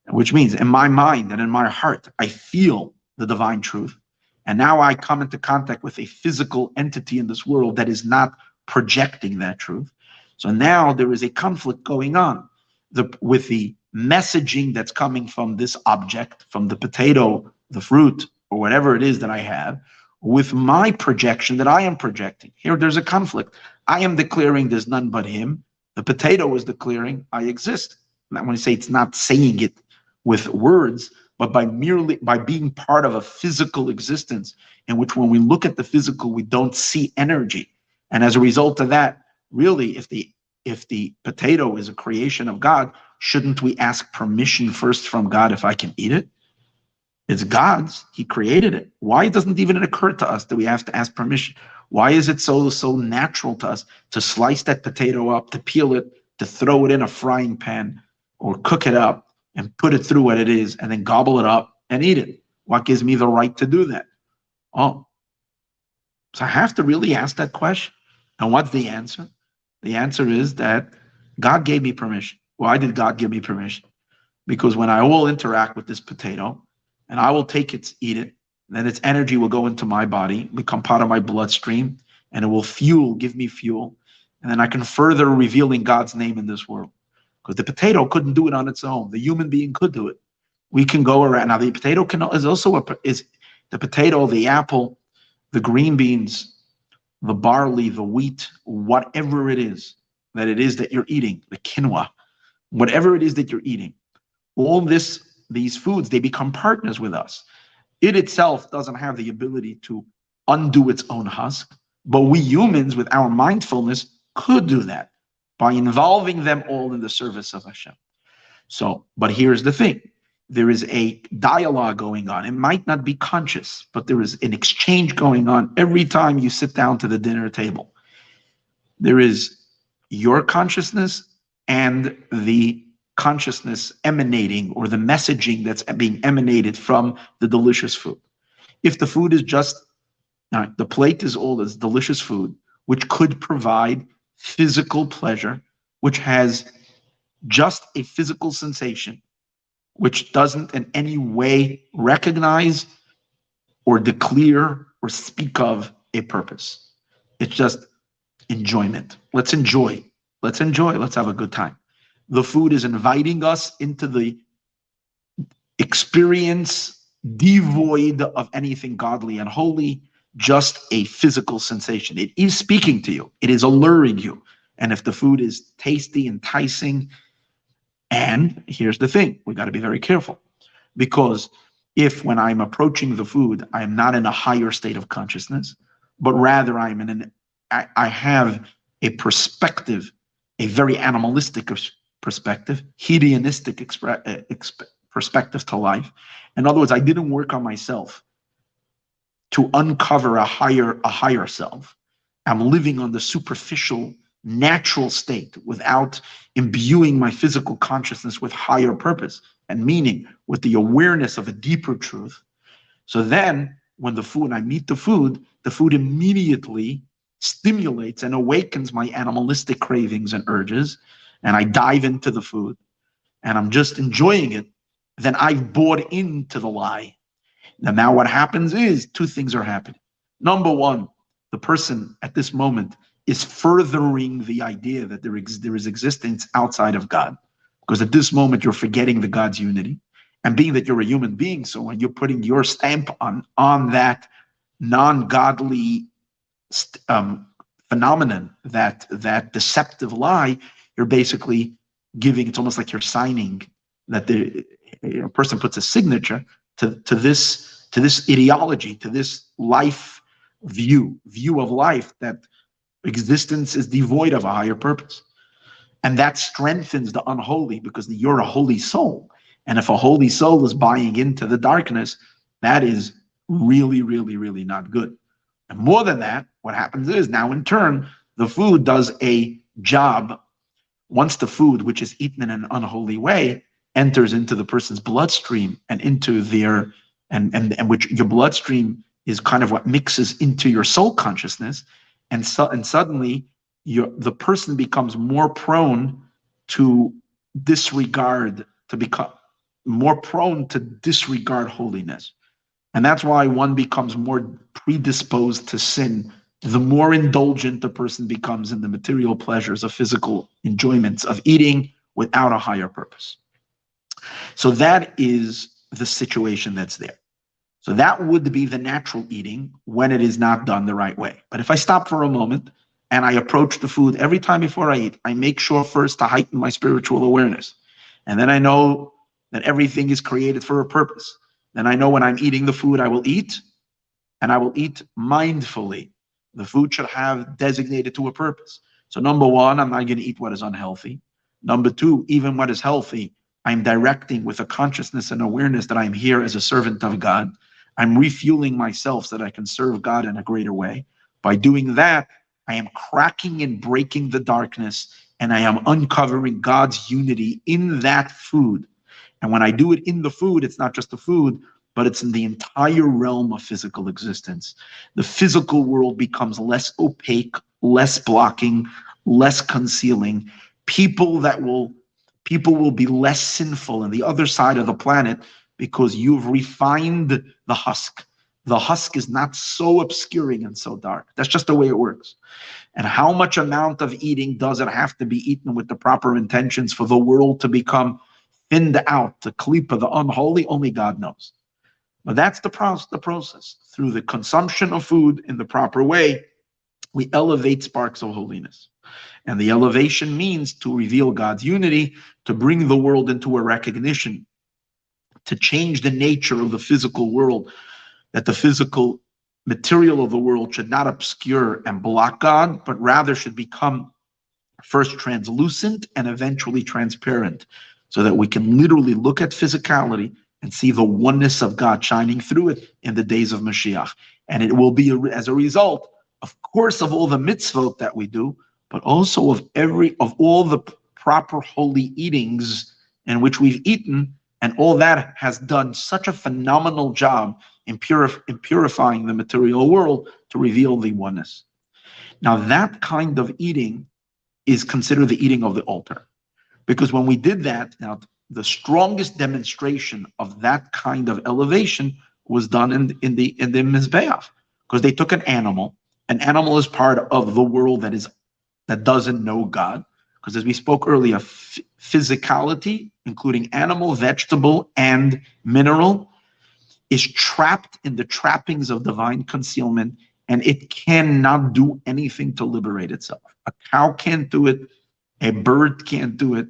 which means in my mind and in my heart, I feel the divine truth. And now I come into contact with a physical entity in this world that is not projecting that truth. So now there is a conflict going on with the messaging that's coming from this object, from the potato, the fruit, or whatever it is that I have, with my projection that I am projecting. Here there's a conflict. I am declaring there's none but him. The potato is declaring I exist. And when I say it's not saying it with words, but by being part of a physical existence in which when we look at the physical, we don't see energy. And as a result of that, really, if the potato is a creation of God, shouldn't we ask permission first from God if I can eat it? It's God's. He created it. Why doesn't it even occur to us that we have to ask permission? Why is it so natural to us to slice that potato up, to peel it, to throw it in a frying pan or cook it up and put it through what it is and then gobble it up and eat it? What gives me the right to do that? Oh, so I have to really ask that question. And what's the answer? The answer is that God gave me permission. Why did God give me permission? Because when I will interact with this potato and I will eat it, then its energy will go into my body, become part of my bloodstream, and it will give me fuel. And then I can further revealing God's name in this world. Because the potato couldn't do it on its own. The human being could do it. We can go around. Now the potato is the potato, the apple, the green beans, the barley, the wheat, whatever it is that you're eating, the quinoa, whatever it is that you're eating, all these foods, they become partners with us. It itself doesn't have the ability to undo its own husk, but we humans with our mindfulness could do that by involving them all in the service of Hashem. So, but here's the thing. There is a dialogue going on. It might not be conscious, but there is an exchange going on every time you sit down to the dinner table. There is your consciousness and the consciousness emanating, or the messaging that's being emanated from the delicious food. If the food is just, the plate is all this delicious food, which could provide physical pleasure, which has just a physical sensation, which doesn't in any way recognize or declare or speak of a purpose. It's just enjoyment. Let's enjoy. Let's enjoy. Let's have a good time. The food is inviting us into the experience devoid of anything godly and holy, just a physical sensation. It is speaking to you. It is alluring you. And if the food is tasty, enticing, and here's the thing, we got to be very careful, because if when I'm approaching the food, I'm not in a higher state of consciousness, but rather I have a perspective, a very animalistic perspective, hedonistic perspective to life. In other words, I didn't work on myself to uncover a higher self. I'm living on the superficial, natural state without imbuing my physical consciousness with higher purpose and meaning, with the awareness of a deeper truth. So then when I meet the food immediately stimulates and awakens my animalistic cravings and urges, and I dive into the food and I'm just enjoying it. Then I've bought into the lie. And now what happens is two things are happening. Number one, the person at this moment is furthering the idea that there is existence outside of God. Because at this moment, you're forgetting the God's unity. And being that you're a human being, so when you're putting your stamp on that non-godly phenomenon, that deceptive lie, you're basically giving, it's almost like you're signing that a person puts a signature to this ideology, to this life view of life, that existence is devoid of a higher purpose. And that strengthens the unholy, because you're a holy soul. And if a holy soul is buying into the darkness, that is really, really, really not good. And more than that, what happens is now in turn, the food does a job. Once the food, which is eaten in an unholy way, enters into the person's bloodstream and into their, and which your bloodstream is kind of what mixes into your soul consciousness, and suddenly the person becomes more prone to disregard, to become more prone to disregard holiness. And that's why one becomes more predisposed to sin the more indulgent the person becomes in the material pleasures of physical enjoyments of eating without a higher purpose. So that is the situation that's there. So that would be the natural eating when it is not done the right way. But if I stop for a moment and I approach the food every time before I eat, I make sure first to heighten my spiritual awareness. And then I know that everything is created for a purpose. Then I know when I'm eating the food, I will eat, and I will eat mindfully. The food should have designated to a purpose. So number one, I'm not going to eat what is unhealthy. Number two, even what is healthy, I'm directing with a consciousness and awareness that I'm here as a servant of God. I'm refueling myself so that I can serve God in a greater way. By doing that, I am cracking and breaking the darkness, and I am uncovering God's unity in that food. And when I do it in the food, it's not just the food, but it's in the entire realm of physical existence. The physical world becomes less opaque, less blocking, less concealing. People will be less sinful on the other side of the planet because you've refined the husk. The husk is not so obscuring and so dark. That's just the way it works. And how much amount of eating does it have to be eaten with the proper intentions for the world to become thinned out, the klipa, the unholy? Only God knows. But that's the process. Through the consumption of food in the proper way, we elevate sparks of holiness. And the elevation means to reveal God's unity, to bring the world into a recognition, to change the nature of the physical world, that the physical material of the world should not obscure and block God, but rather should become first translucent and eventually transparent, so that we can literally look at physicality and see the oneness of God shining through it in the days of Mashiach. And it will be as a result, of course, of all the mitzvot that we do, but also of all the proper holy eatings in which we've eaten, and all that has done such a phenomenal job in purifying the material world to reveal the oneness. Now, that kind of eating is considered the eating of the altar. Because when we did that, now the strongest demonstration of that kind of elevation was done in the Mizbeach. Because they took an animal. An animal is part of the world that doesn't know God. Because as we spoke earlier, physicality, including animal, vegetable, and mineral, is trapped in the trappings of divine concealment, and it cannot do anything to liberate itself. A cow can't do it, a bird can't do it,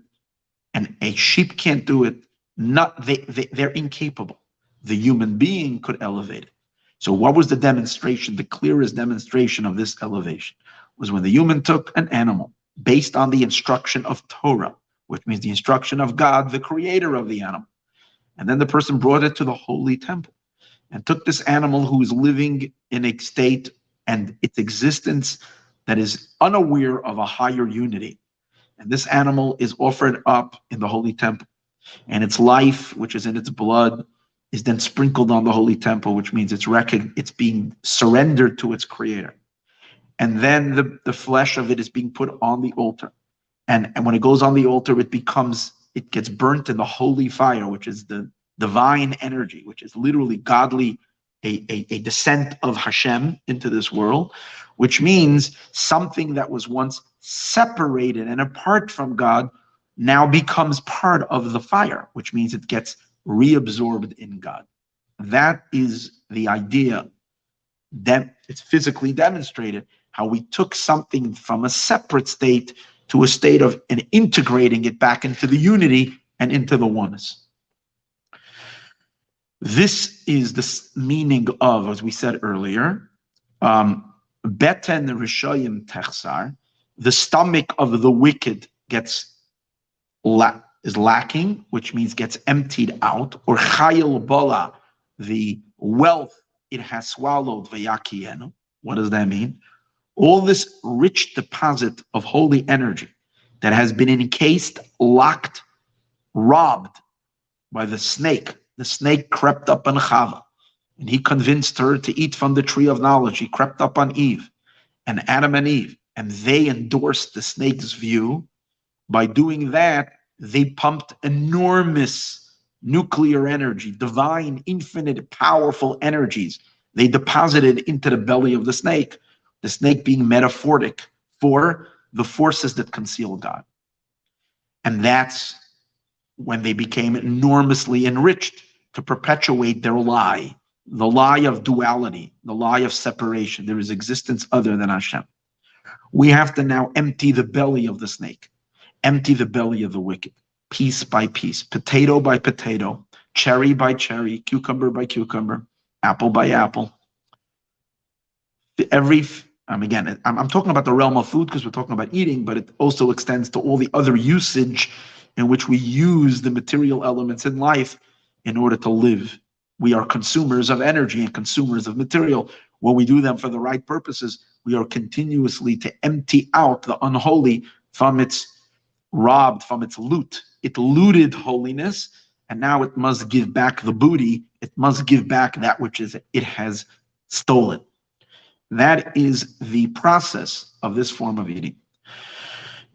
and a sheep can't do it. They're incapable. The human being could elevate it. So what was the demonstration? The clearest demonstration of this elevation was when the human took an animal based on the instruction of Torah, which means the instruction of God, the creator of the animal. And then the person brought it to the holy temple and took this animal who is living in a state and its existence that is unaware of a higher unity. And this animal is offered up in the holy temple. And its life, which is in its blood, is then sprinkled on the holy temple, which means it's being surrendered to its creator. And then the flesh of it is being put on the altar. And when it goes on the altar, it gets burnt in the holy fire, which is the divine energy, which is literally godly, a descent of Hashem into this world, which means something that was once separated and apart from God now becomes part of the fire, which means it gets reabsorbed in God. That is the idea. That it's physically demonstrated how we took something from a separate state to a state of and integrating it back into the unity and into the oneness. This is the meaning of, as we said earlier, beten rishayim techsar, the stomach of the wicked is lacking, which means gets emptied out, or chayil bala, the wealth it has swallowed, vayakienu. What does that mean? All this rich deposit of holy energy that has been encased, locked, robbed by the snake. The snake crept up on Chava, and he convinced her to eat from the tree of knowledge. He crept up on Eve, and Adam and Eve, and they endorsed the snake's view. By doing that, they pumped enormous nuclear energy, divine, infinite, powerful energies. They deposited into the belly of the snake being metaphoric for the forces that conceal God. And that's when they became enormously enriched to perpetuate their lie, the lie of duality, the lie of separation. There is existence other than Hashem. We have to now empty the belly of the snake, empty the belly of the wicked, piece by piece, potato by potato, cherry by cherry, cucumber by cucumber, apple by apple. I'm talking about the realm of food because we're talking about eating, but it also extends to all the other usage in which we use the material elements in life in order to live. We are consumers of energy and consumers of material. When we do them for the right purposes, we are continuously to empty out the unholy from its loot. It looted holiness, and now it must give back the booty. It must give back that which it has stolen. That is the process of this form of eating.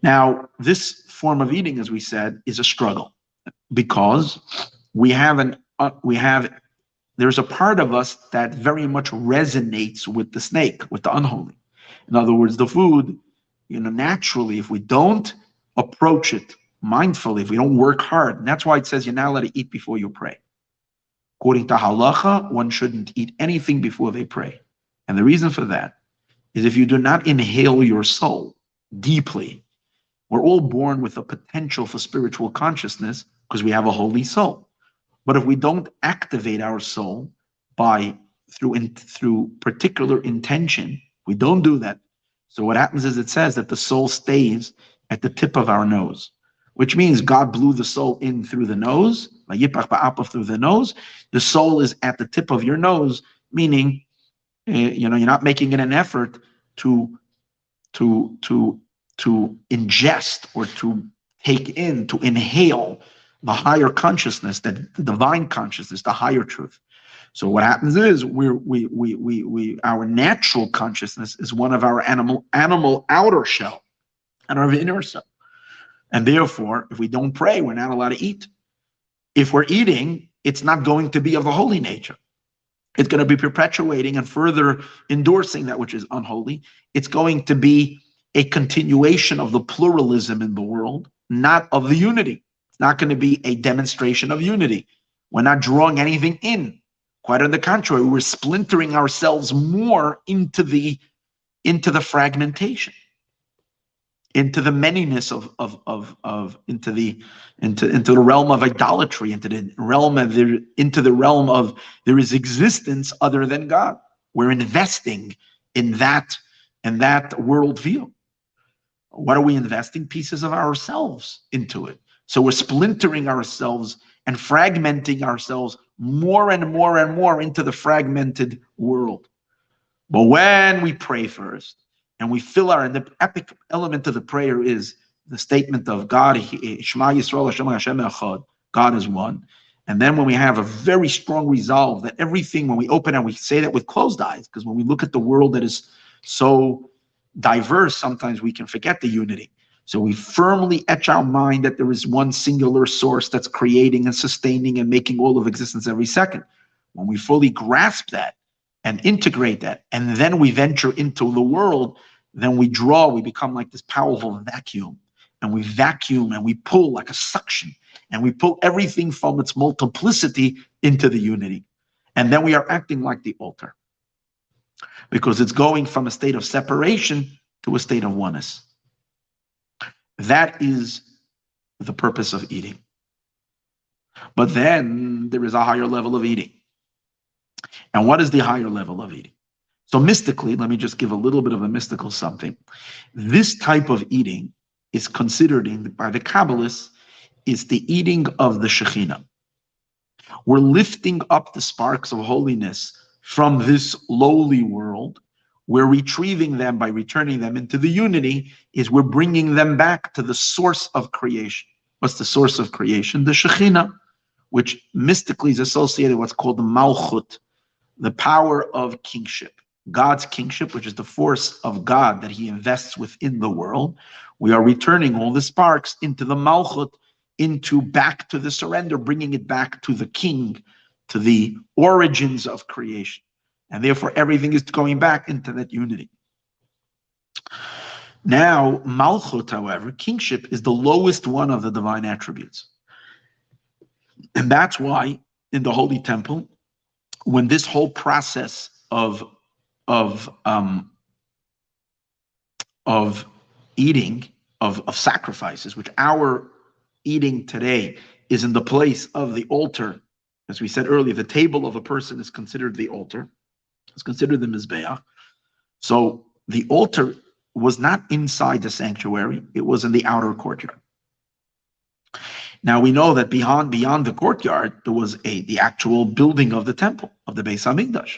Now, this form of eating, as we said, is a struggle because there's a part of us that very much resonates with the snake, with the unholy. In other words, the food, naturally, if we don't approach it mindfully, if we don't work hard, and that's why it says you're not allowed to eat before you pray. According to halacha, one shouldn't eat anything before they pray. And the reason for that is if you do not inhale your soul deeply, we're all born with a potential for spiritual consciousness because we have a holy soul. But if we don't activate our soul through particular intention, we don't do that. So what happens is it says that the soul stays at the tip of our nose, which means God blew the soul in through the nose, through the nose. The soul is at the tip of your nose, meaning you're not making it an effort to ingest or to take in, to inhale the higher consciousness, that the divine consciousness, the higher truth. So what happens is our natural consciousness is one of our animal outer shell and our inner shell. And therefore, if we don't pray, we're not allowed to eat. If we're eating, it's not going to be of a holy nature. It's going to be perpetuating and further endorsing that which is unholy. It's going to be a continuation of the pluralism in the world, not of the unity. It's not going to be a demonstration of unity. We're not drawing anything in. Quite on the contrary, we're splintering ourselves more into the fragmentation, into the manyness into the realm of idolatry, into the realm of there is existence other than God. We're investing in that worldview. What are we investing? Pieces of ourselves into it. So we're splintering ourselves and fragmenting ourselves more and more and more into the fragmented world. But when we pray first, and we fill and the epic element of the prayer is the statement of God, Shema Yisrael Hashem Echad, God is one. And then when we have a very strong resolve that everything, when we open and we say that with closed eyes, because when we look at the world that is so diverse, sometimes we can forget the unity. So we firmly etch our mind that there is one singular source that's creating and sustaining and making all of existence every second. When we fully grasp that and integrate that, and then we venture into the world, then we become like this powerful vacuum. And we vacuum and we pull like a suction. And we pull everything from its multiplicity into the unity. And then we are acting like the altar. Because it's going from a state of separation to a state of oneness. That is the purpose of eating. But then there is a higher level of eating. And what is the higher level of eating? So mystically, let me just give a little bit of a mystical something. This type of eating is considered by the Kabbalists is the eating of the Shekhinah. We're lifting up the sparks of holiness from this lowly world. We're retrieving them by returning them into the unity, is we're bringing them back to the source of creation. What's the source of creation? The Shekhinah, which mystically is associated with what's called the Malchut, the power of kingship. God's kingship, which is the force of God that he invests within the world. We are returning all the sparks into the Malchut, back to the surrender, bringing it back to the king, to the origins of creation. And therefore, everything is going back into that unity. Now, Malchut, however, kingship is the lowest one of the divine attributes. And that's why in the Holy Temple, when this whole process of eating, of sacrifices, which our eating today is in the place of the altar, as we said earlier, the table of a person is considered the altar. It's considered the Mizbeach. So the altar was not inside the sanctuary, it was in the outer courtyard. Now we know that beyond the courtyard, there was the actual building of the temple, of the Beis HaMikdash,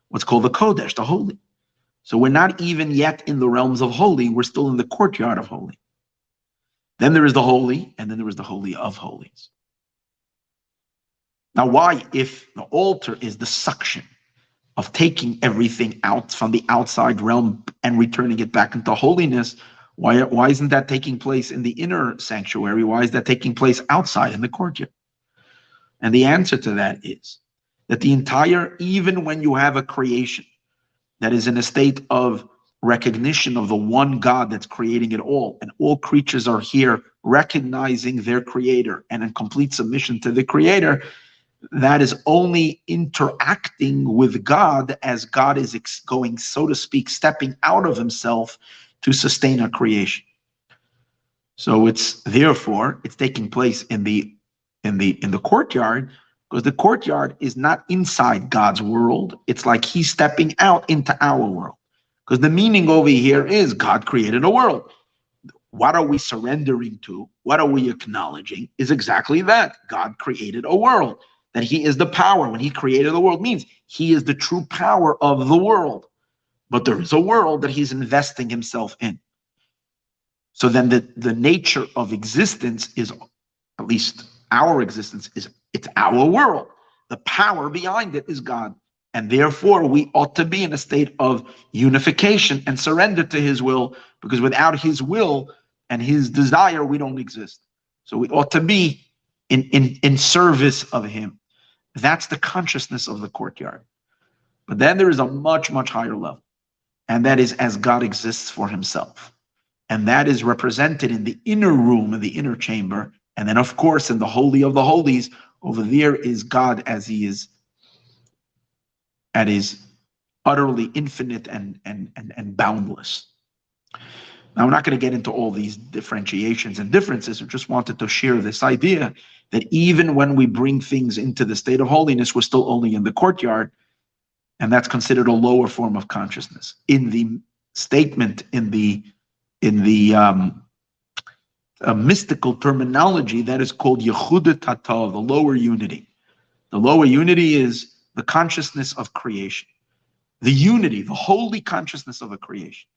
what's called the Kodesh, the holy. So we're not even yet in the realms of holy, we're still in the courtyard of holy. Then there is the holy, and then there is the holy of holies. Now why, if the altar is the suction of taking everything out from the outside realm and returning it back into holiness, why isn't that taking place in the inner sanctuary? Why is that taking place outside in the courtyard? And the answer to that is that even when you have a creation that is in a state of recognition of the one God that's creating it all, and all creatures are here recognizing their creator and in complete submission to the creator, that is only interacting with God as God is going, so to speak, stepping out of himself to sustain a creation. So it's taking place in the courtyard, because the courtyard is not inside God's world. It's like he's stepping out into our world. Because the meaning over here is God created a world. What are we surrendering to? What are we acknowledging? Is exactly that. God created a world. That he is the power. When he created the world means he is the true power of the world. But there is a world that he's investing himself in. So then the nature of existence is, at least our existence, is it's our world. The power behind it is God. And therefore, we ought to be in a state of unification and surrender to his will, because without his will and his desire, we don't exist. So we ought to be in service of him. That's the consciousness of the courtyard. But then there is a much, much higher level. And that is as God exists for himself. And that is represented in the inner room, in the inner chamber. And then, of course, in the Holy of the Holies, over there is God as he is, and is utterly infinite and boundless. Now, I'm not going to get into all these differentiations and differences. I just wanted to share this idea that even when we bring things into the state of holiness, we're still only in the courtyard, and that's considered a lower form of consciousness. In the statement, in the mystical terminology, that is called Yehuda Tata, the lower unity. The lower unity is the consciousness of creation. The unity, the holy consciousness of a creation,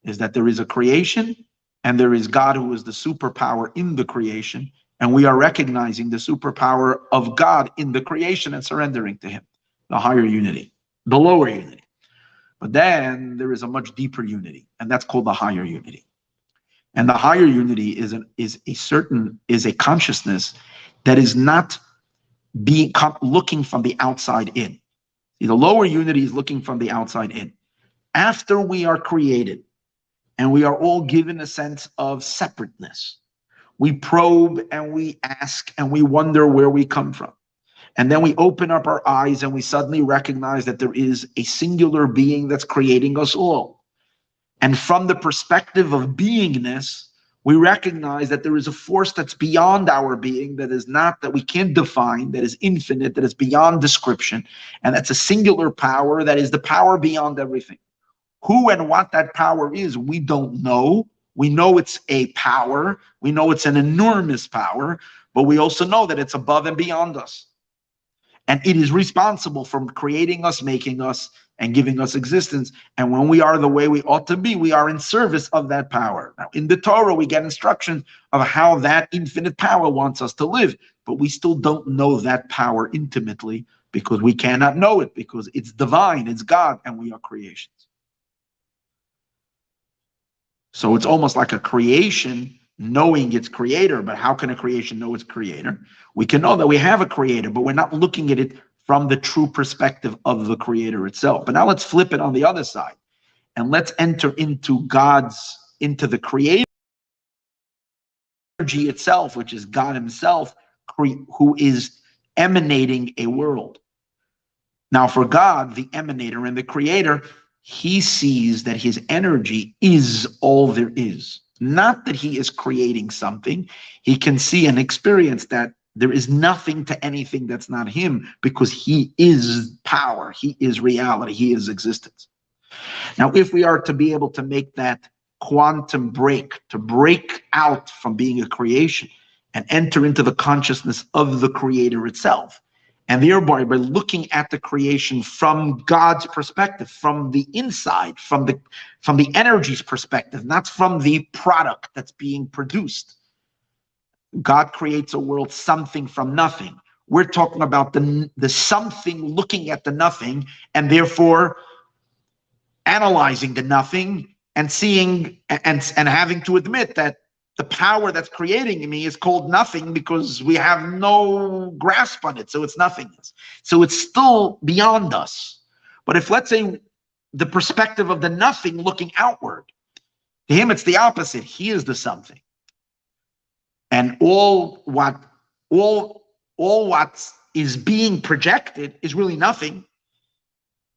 is that there is a creation and there is God who is the superpower in the creation, and we are recognizing the superpower of God in the creation and surrendering to him. The higher unity, the lower unity. But then there is a much deeper unity, and that's called the higher unity. And the higher unity is a consciousness that is not looking from the outside in. The lower unity is looking from the outside in. After we are created and we are all given a sense of separateness, we probe and we ask and we wonder where we come from. And then we open up our eyes and we suddenly recognize that there is a singular being that's creating us all. And from the perspective of beingness, we recognize that there is a force that's beyond our being, that is not, that we can't define, that is infinite, that is beyond description. And that's a singular power that is the power beyond everything. Who and what that power is, we don't know. We know it's a power. We know it's an enormous power, but we also know that it's above and beyond us. And it is responsible for creating us, making us, and giving us existence. And when we are the way we ought to be, we are in service of that power. Now, in the Torah, we get instruction of how that infinite power wants us to live, but we still don't know that power intimately, because we cannot know it, because it's divine, it's God, and we are creations. So it's almost like a creation knowing its creator. But how can a creation know its creator? We can know that we have a creator, but we're not looking at it from the true perspective of the creator itself. But now let's flip it on the other side, and let's enter into the creator energy itself, which is God himself, who is emanating a world. Now, for God, the emanator and the creator, he sees that his energy is all there is. Not that he is creating something. He can see and experience that there is nothing to anything that's not him, because he is power, he is reality, he is existence. Now, if we are to be able to make that quantum break, to break out from being a creation and enter into the consciousness of the creator itself, and thereby by looking at the creation from God's perspective, from the inside, from the energy's perspective, not from the product that's being produced. God creates a world, something from nothing. We're talking about the something looking at the nothing, and therefore analyzing the nothing and seeing and having to admit that the power that's creating me is called nothing, because we have no grasp on it. So it's nothingness. So it's still beyond us. But if, let's say, the perspective of the nothing looking outward, to him it's the opposite. He is the something. And all what is being projected is really nothing.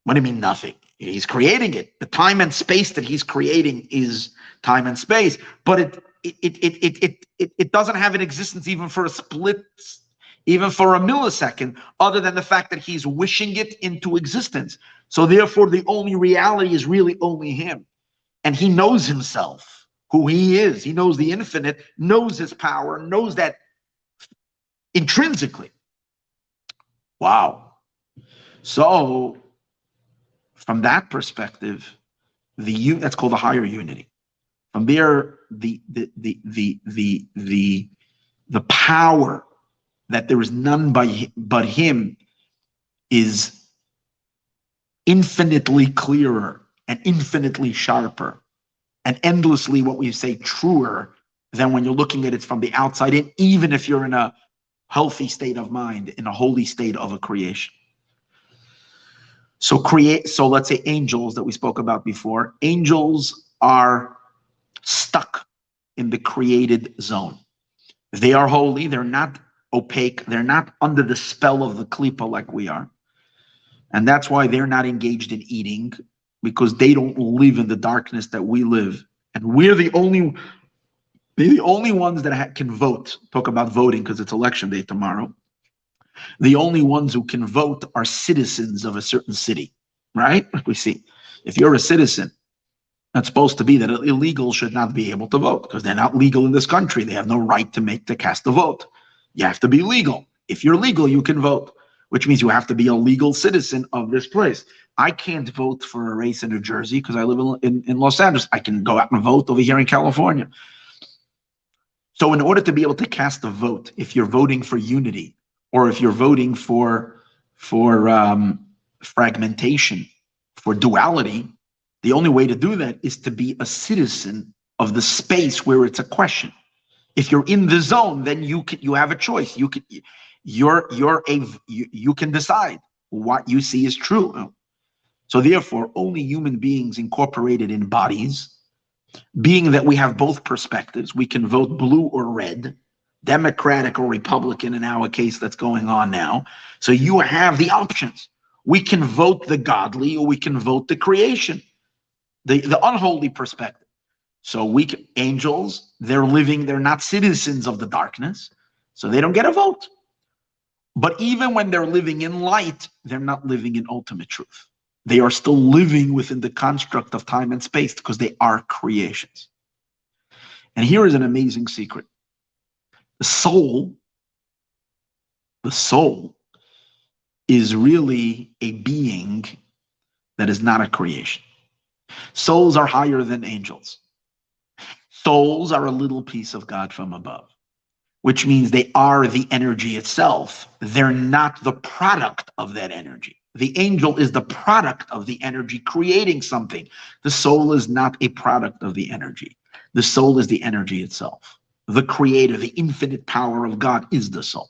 What do you mean nothing? He's creating it. The time and space that he's creating is time and space, but it doesn't have an existence even for a split, even for a millisecond, other than the fact that he's wishing it into existence. So therefore, the only reality is really only him. And he knows himself, who he is. He knows the infinite, knows his power, knows that intrinsically. Wow. So from that perspective, that's called the higher unity. From there, the power that there is none but him is infinitely clearer and infinitely sharper and endlessly, what we say, truer than when you're looking at it from the outside in, even if you're in a healthy state of mind, in a holy state of a creation. So let's say angels that we spoke about before. Angels are stuck in the created zone. They are holy. They're not opaque. They're not under the spell of the klipa like we are. And that's why they're not engaged in eating, because they don't live in the darkness that we live. And we're the only ones that can vote. Talk about voting because it's election day tomorrow. The only ones who can vote are citizens of a certain city, right? Like we see, if you're a citizen, that's supposed to be that illegals should not be able to vote because they're not legal in this country. They have no right to cast a vote. You have to be legal. If you're legal, you can vote, which means you have to be a legal citizen of this place. I can't vote for a race in New Jersey because I live in Los Angeles. I can go out and vote over here in California. So in order to be able to cast a vote, if you're voting for unity, or if you're voting for fragmentation, for duality, the only way to do that is to be a citizen of the space where it's a question. If you're in the zone, then you have a choice. You can decide what you see is true. So therefore, only human beings incorporated in bodies, being that we have both perspectives, we can vote blue or red, Democratic or Republican in our case that's going on now. So you have the options. We can vote the godly or we can vote the creation, the unholy perspective. So angels, they're not citizens of the darkness, so they don't get a vote. But even when they're living in light, they're not living in ultimate truth. They are still living within the construct of time and space because they are creations. And here is an amazing secret. The soul is really a being that is not a creation. Souls are higher than angels. Souls are a little piece of God from above, which means they are the energy itself. They're not the product of that energy. The angel is the product of the energy creating something. The soul is not a product of the energy. The soul is the energy itself. The creator, the infinite power of God is the soul.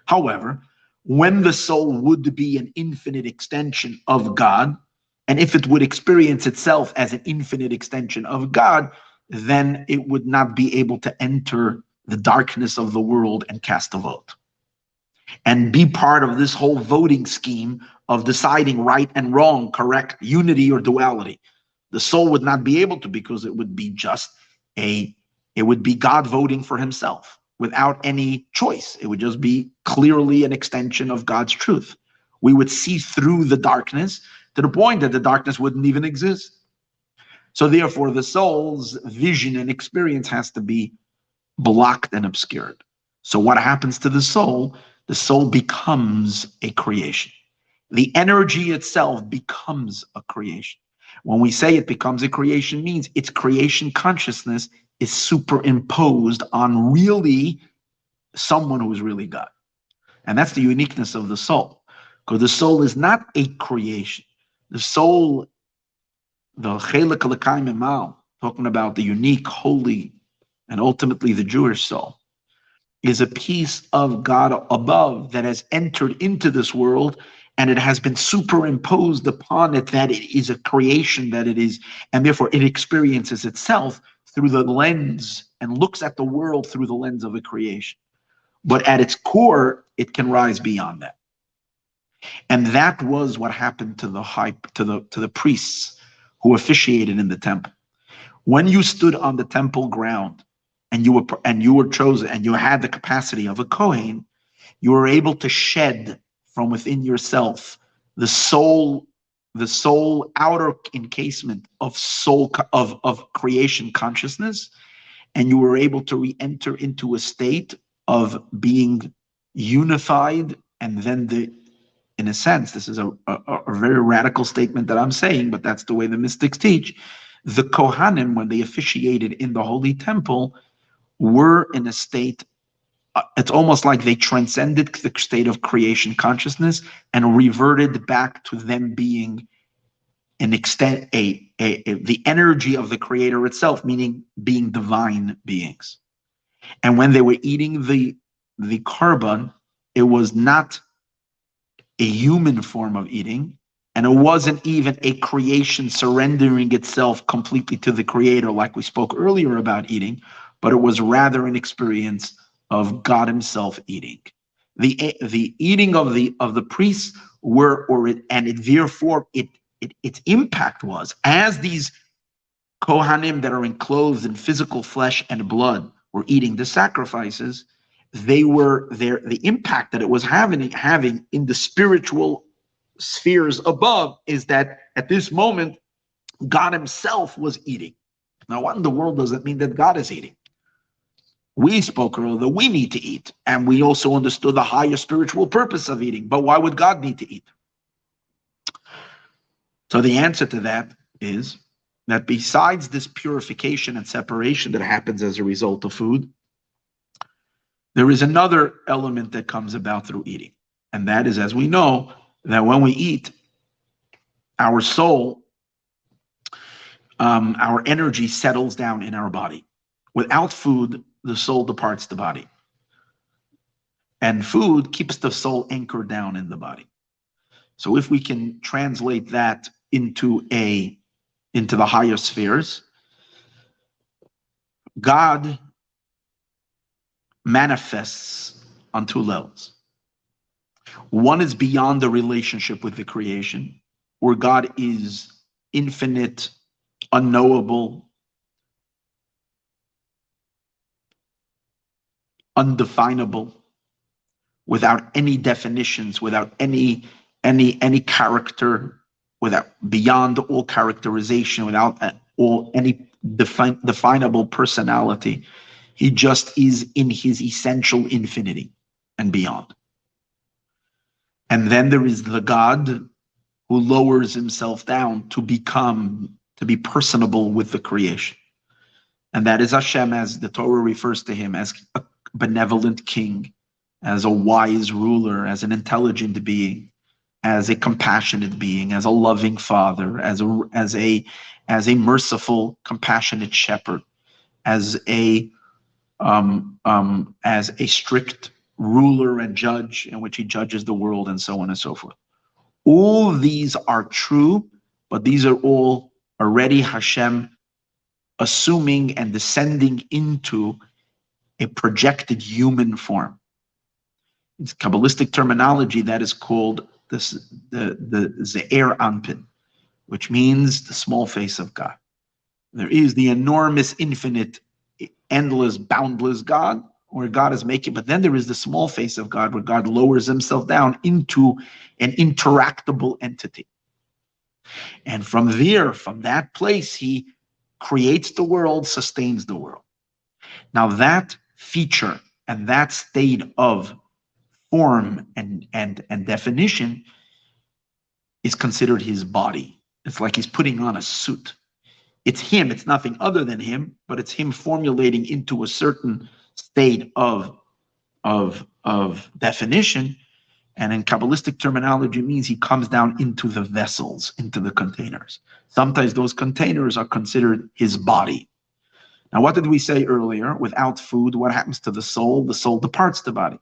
However, when the soul would be an infinite extension of God, and if it would experience itself as an infinite extension of God, then it would not be able to enter the darkness of the world and cast a vote and be part of this whole voting scheme of deciding right and wrong, correct, unity or duality. The soul would not be able to, because it would be God voting for himself without any choice. It would just be clearly an extension of God's truth. We would see through the darkness to the point that the darkness wouldn't even exist. So therefore, the soul's vision and experience has to be blocked and obscured. So what happens to the soul? The soul becomes a creation. The energy itself becomes a creation. When we say it becomes a creation, means its creation consciousness is superimposed on really someone who is really God. And that's the uniqueness of the soul, because the soul is not a creation. The soul, the Chelek Elokai Mimal, talking about the unique, holy, and ultimately the Jewish soul, is a piece of God above that has entered into this world, and it has been superimposed upon it that it is a creation, that it is, and therefore it experiences itself through the lens and looks at the world through the lens of a creation. But at its core, it can rise beyond that. And that was what happened to the priests who officiated in the temple. When you stood on the temple ground and you were chosen and you had the capacity of a Kohen, you were able to shed from within yourself the soul outer encasement of soul of creation consciousness, and you were able to re-enter into a state of being unified. And then in a sense, this is a very radical statement that I'm saying, but that's the way the mystics teach, The Kohanim, when they officiated in the Holy Temple, were in a state, it's almost like they transcended the state of creation consciousness and reverted back to them being an extent, the energy of the Creator itself, meaning being divine beings. And when they were eating the korban, it was not a human form of eating, and it wasn't even a creation surrendering itself completely to the Creator, like we spoke earlier about eating, but it was rather an experience of God Himself eating. The eating of the priests therefore its impact was, as these Kohanim that are enclosed in physical flesh and blood were eating the sacrifices, they were there. The impact that it was having in the spiritual spheres above is that at this moment, God Himself was eating. Now, what in the world does it mean that God is eating? We spoke earlier that we need to eat, and we also understood the higher spiritual purpose of eating. But why would God need to eat? So the answer to that is that besides this purification and separation that happens as a result of food, there is another element that comes about through eating. And that is, as we know, that when we eat, our soul, our energy settles down in our body. Without food, the soul departs the body. And food keeps the soul anchored down in the body. So if we can translate that into the higher spheres, God manifests on two levels. One is beyond the relationship with the creation, where God is infinite, unknowable, undefinable, without any definitions, without any character, without beyond all characterization, without any definable personality. He just is in His essential infinity and beyond. And then there is the God who lowers Himself down to be personable with the creation. And that is Hashem, as the Torah refers to Him as a benevolent king, as a wise ruler, as an intelligent being, as a compassionate being, as a loving father, as a merciful, compassionate shepherd, as a strict ruler and judge in which He judges the world, and so on and so forth. All these are true, but these are all already Hashem assuming and descending into a projected human form. It's Kabbalistic terminology that is called the Ze'er Anpin, which means the small face of God. There is the enormous, infinite, endless, boundless God, where God is making, but then there is the small face of God, where God lowers Himself down into an interactable entity. And from that place, He creates the world, sustains the world. Now that feature and that state of form and definition is considered His body. It's like He's putting on a suit. It's Him, it's nothing other than Him, but it's Him formulating into a certain state of definition. And in Kabbalistic terminology, means He comes down into the vessels, into the containers. Sometimes those containers are considered His body. Now, what did we say earlier? Without food, what happens to the soul? The soul departs the body.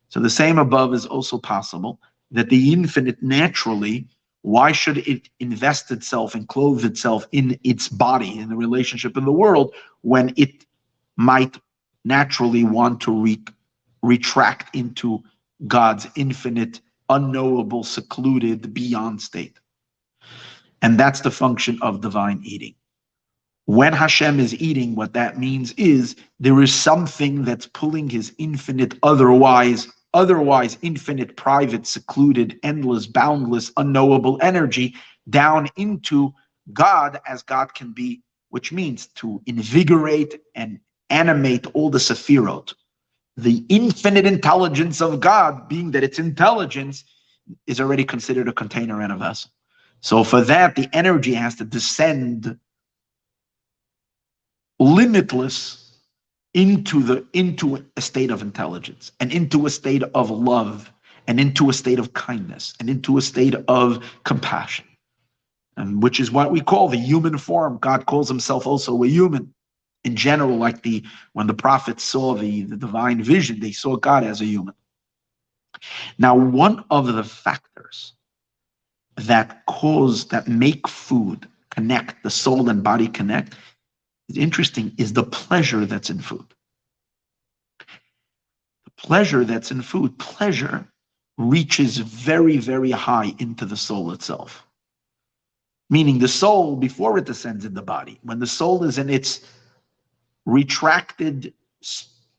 So the same above is also possible, that the infinite naturally, why should it invest itself and clothe itself in its body, in the relationship in the world, when it might naturally want to retract into God's infinite, unknowable, secluded, beyond state? And that's the function of divine eating. When Hashem is eating, what that means is there is something that's pulling His infinite, otherwise infinite, private, secluded, endless, boundless, unknowable energy down into God as God can be, which means to invigorate and animate all the sephirot. The infinite intelligence of God, being that its intelligence is already considered a container and a vessel. So for that, the energy has to descend limitless into a state of intelligence, and into a state of love, and into a state of kindness, and into a state of compassion, and which is what we call the human form. God calls himself also a human. In general, like when the prophets saw the divine vision, they saw God as a human. Now, one of the factors that make food connect, the soul and body connect, is interesting, is the pleasure that's in food. The pleasure that's in food, pleasure reaches very, very high into the soul itself. Meaning the soul, before it descends in the body, when the soul is in its retracted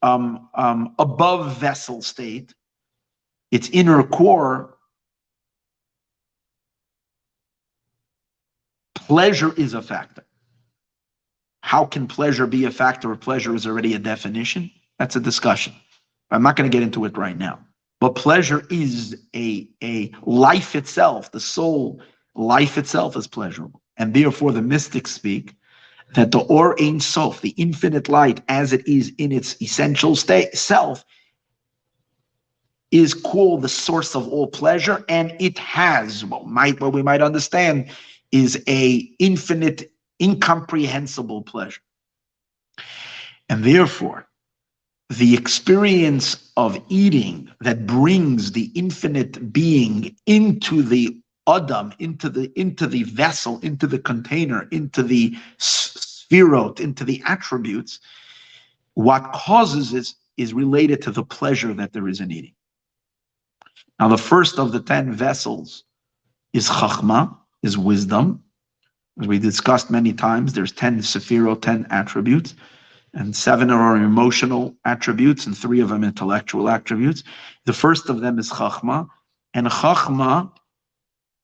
above vessel state, its inner core, pleasure is a factor. How can pleasure be a factor if pleasure is already a definition? That's a discussion. I'm not going to get into it right now. But pleasure is a life itself. The soul, life itself is pleasurable. And therefore the mystics speak that the Or Ein Sof, the infinite light as it is in its essential state, self, is called the source of all pleasure, and it has what we might understand is a infinite, incomprehensible pleasure. And therefore, the experience of eating that brings the infinite being into the Adam, into the vessel, into the container, into the spherot, into the attributes, what causes it is related to the pleasure that there is in eating. Now, the first of the 10 vessels is Chachma, is wisdom. As we discussed many times, there's 10 Sephirot, 10 attributes, and 7 are emotional attributes, and 3 of them intellectual attributes. The first of them is Chachma, and Chachma,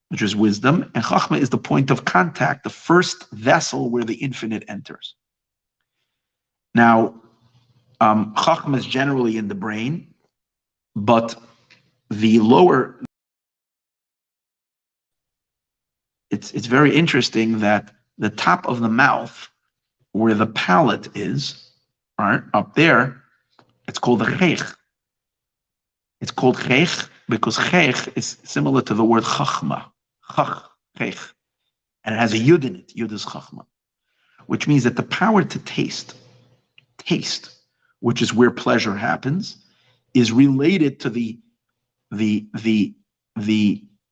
which is wisdom, and Chachma is the point of contact, the first vessel where the infinite enters. Now, Chachma is generally in the brain, but the lower, it's very interesting that the top of the mouth, where the palate is, right, up there, it's called the Chech. It's called Chech because Chech is similar to the word Chachma. Chech. And it has a Yud in it. Yud is Chachma. Which means that the power to taste, which is where pleasure happens, is related to the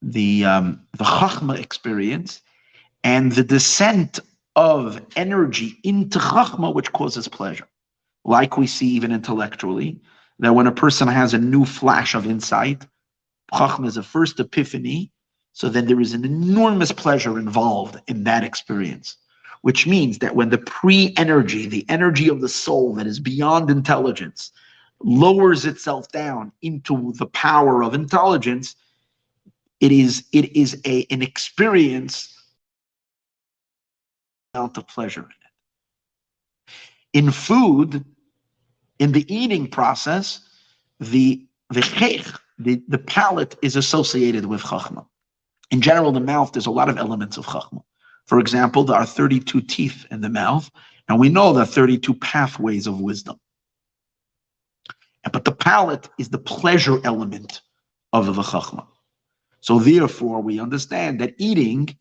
Chachma experience and the descent of energy into Chachma, which causes pleasure. Like we see even intellectually, that when a person has a new flash of insight, Chachma is a first epiphany, so then there is an enormous pleasure involved in that experience. Which means that when the pre-energy, the energy of the soul that is beyond intelligence, lowers itself down into the power of intelligence, it is an experience amount of pleasure in it. In food, in the eating process, the palate is associated with Chachma. In general, the mouth, there's a lot of elements of Chachma. For example, there are 32 teeth in the mouth, and we know there are 32 pathways of wisdom. But the palate is the pleasure element of the Chachma. So therefore, we understand that eating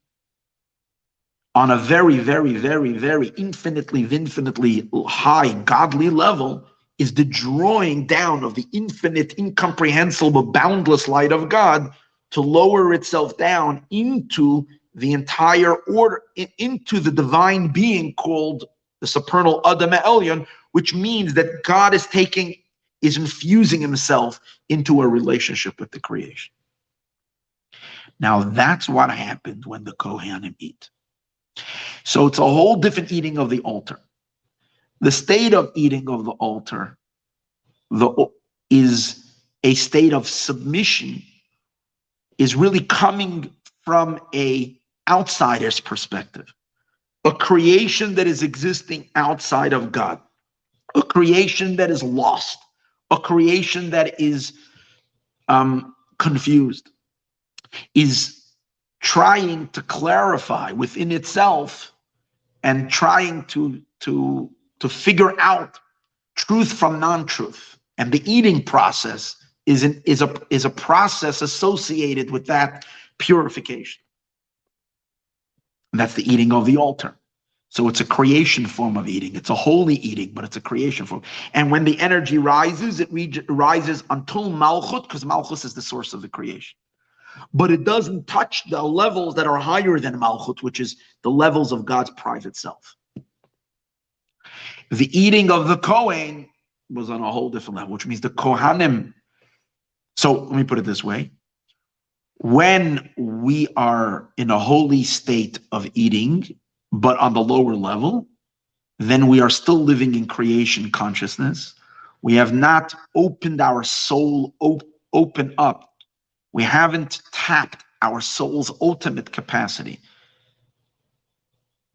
on a very, very, very, very infinitely high godly level is the drawing down of the infinite, incomprehensible, boundless light of God to lower itself down into the entire order, into the divine being called the supernal Adam Elyon, which means that God is infusing himself into a relationship with the creation. Now that's what happened when the Kohanim eat. So it's a whole different eating of the altar. The state of eating of the altar is a state of submission, is really coming from a outsider's perspective, a creation that is existing outside of God, a creation that is lost, a creation that is confused, is trying to clarify within itself and trying to to figure out truth from non-truth. And the eating process is a process associated with that purification. And that's the eating of the altar. So it's a creation form of eating. It's a holy eating, but it's a creation form. And when the energy rises, it rises until Malchut, because Malchut is the source of the creation. But it doesn't touch the levels that are higher than Malchut, which is the levels of God's private self. The eating of the Kohen was on a whole different level, which means the Kohanim. So let me put it this way. When we are in a holy state of eating, but on the lower level, then we are still living in creation consciousness. We have not opened our soul open up. We haven't tapped our soul's ultimate capacity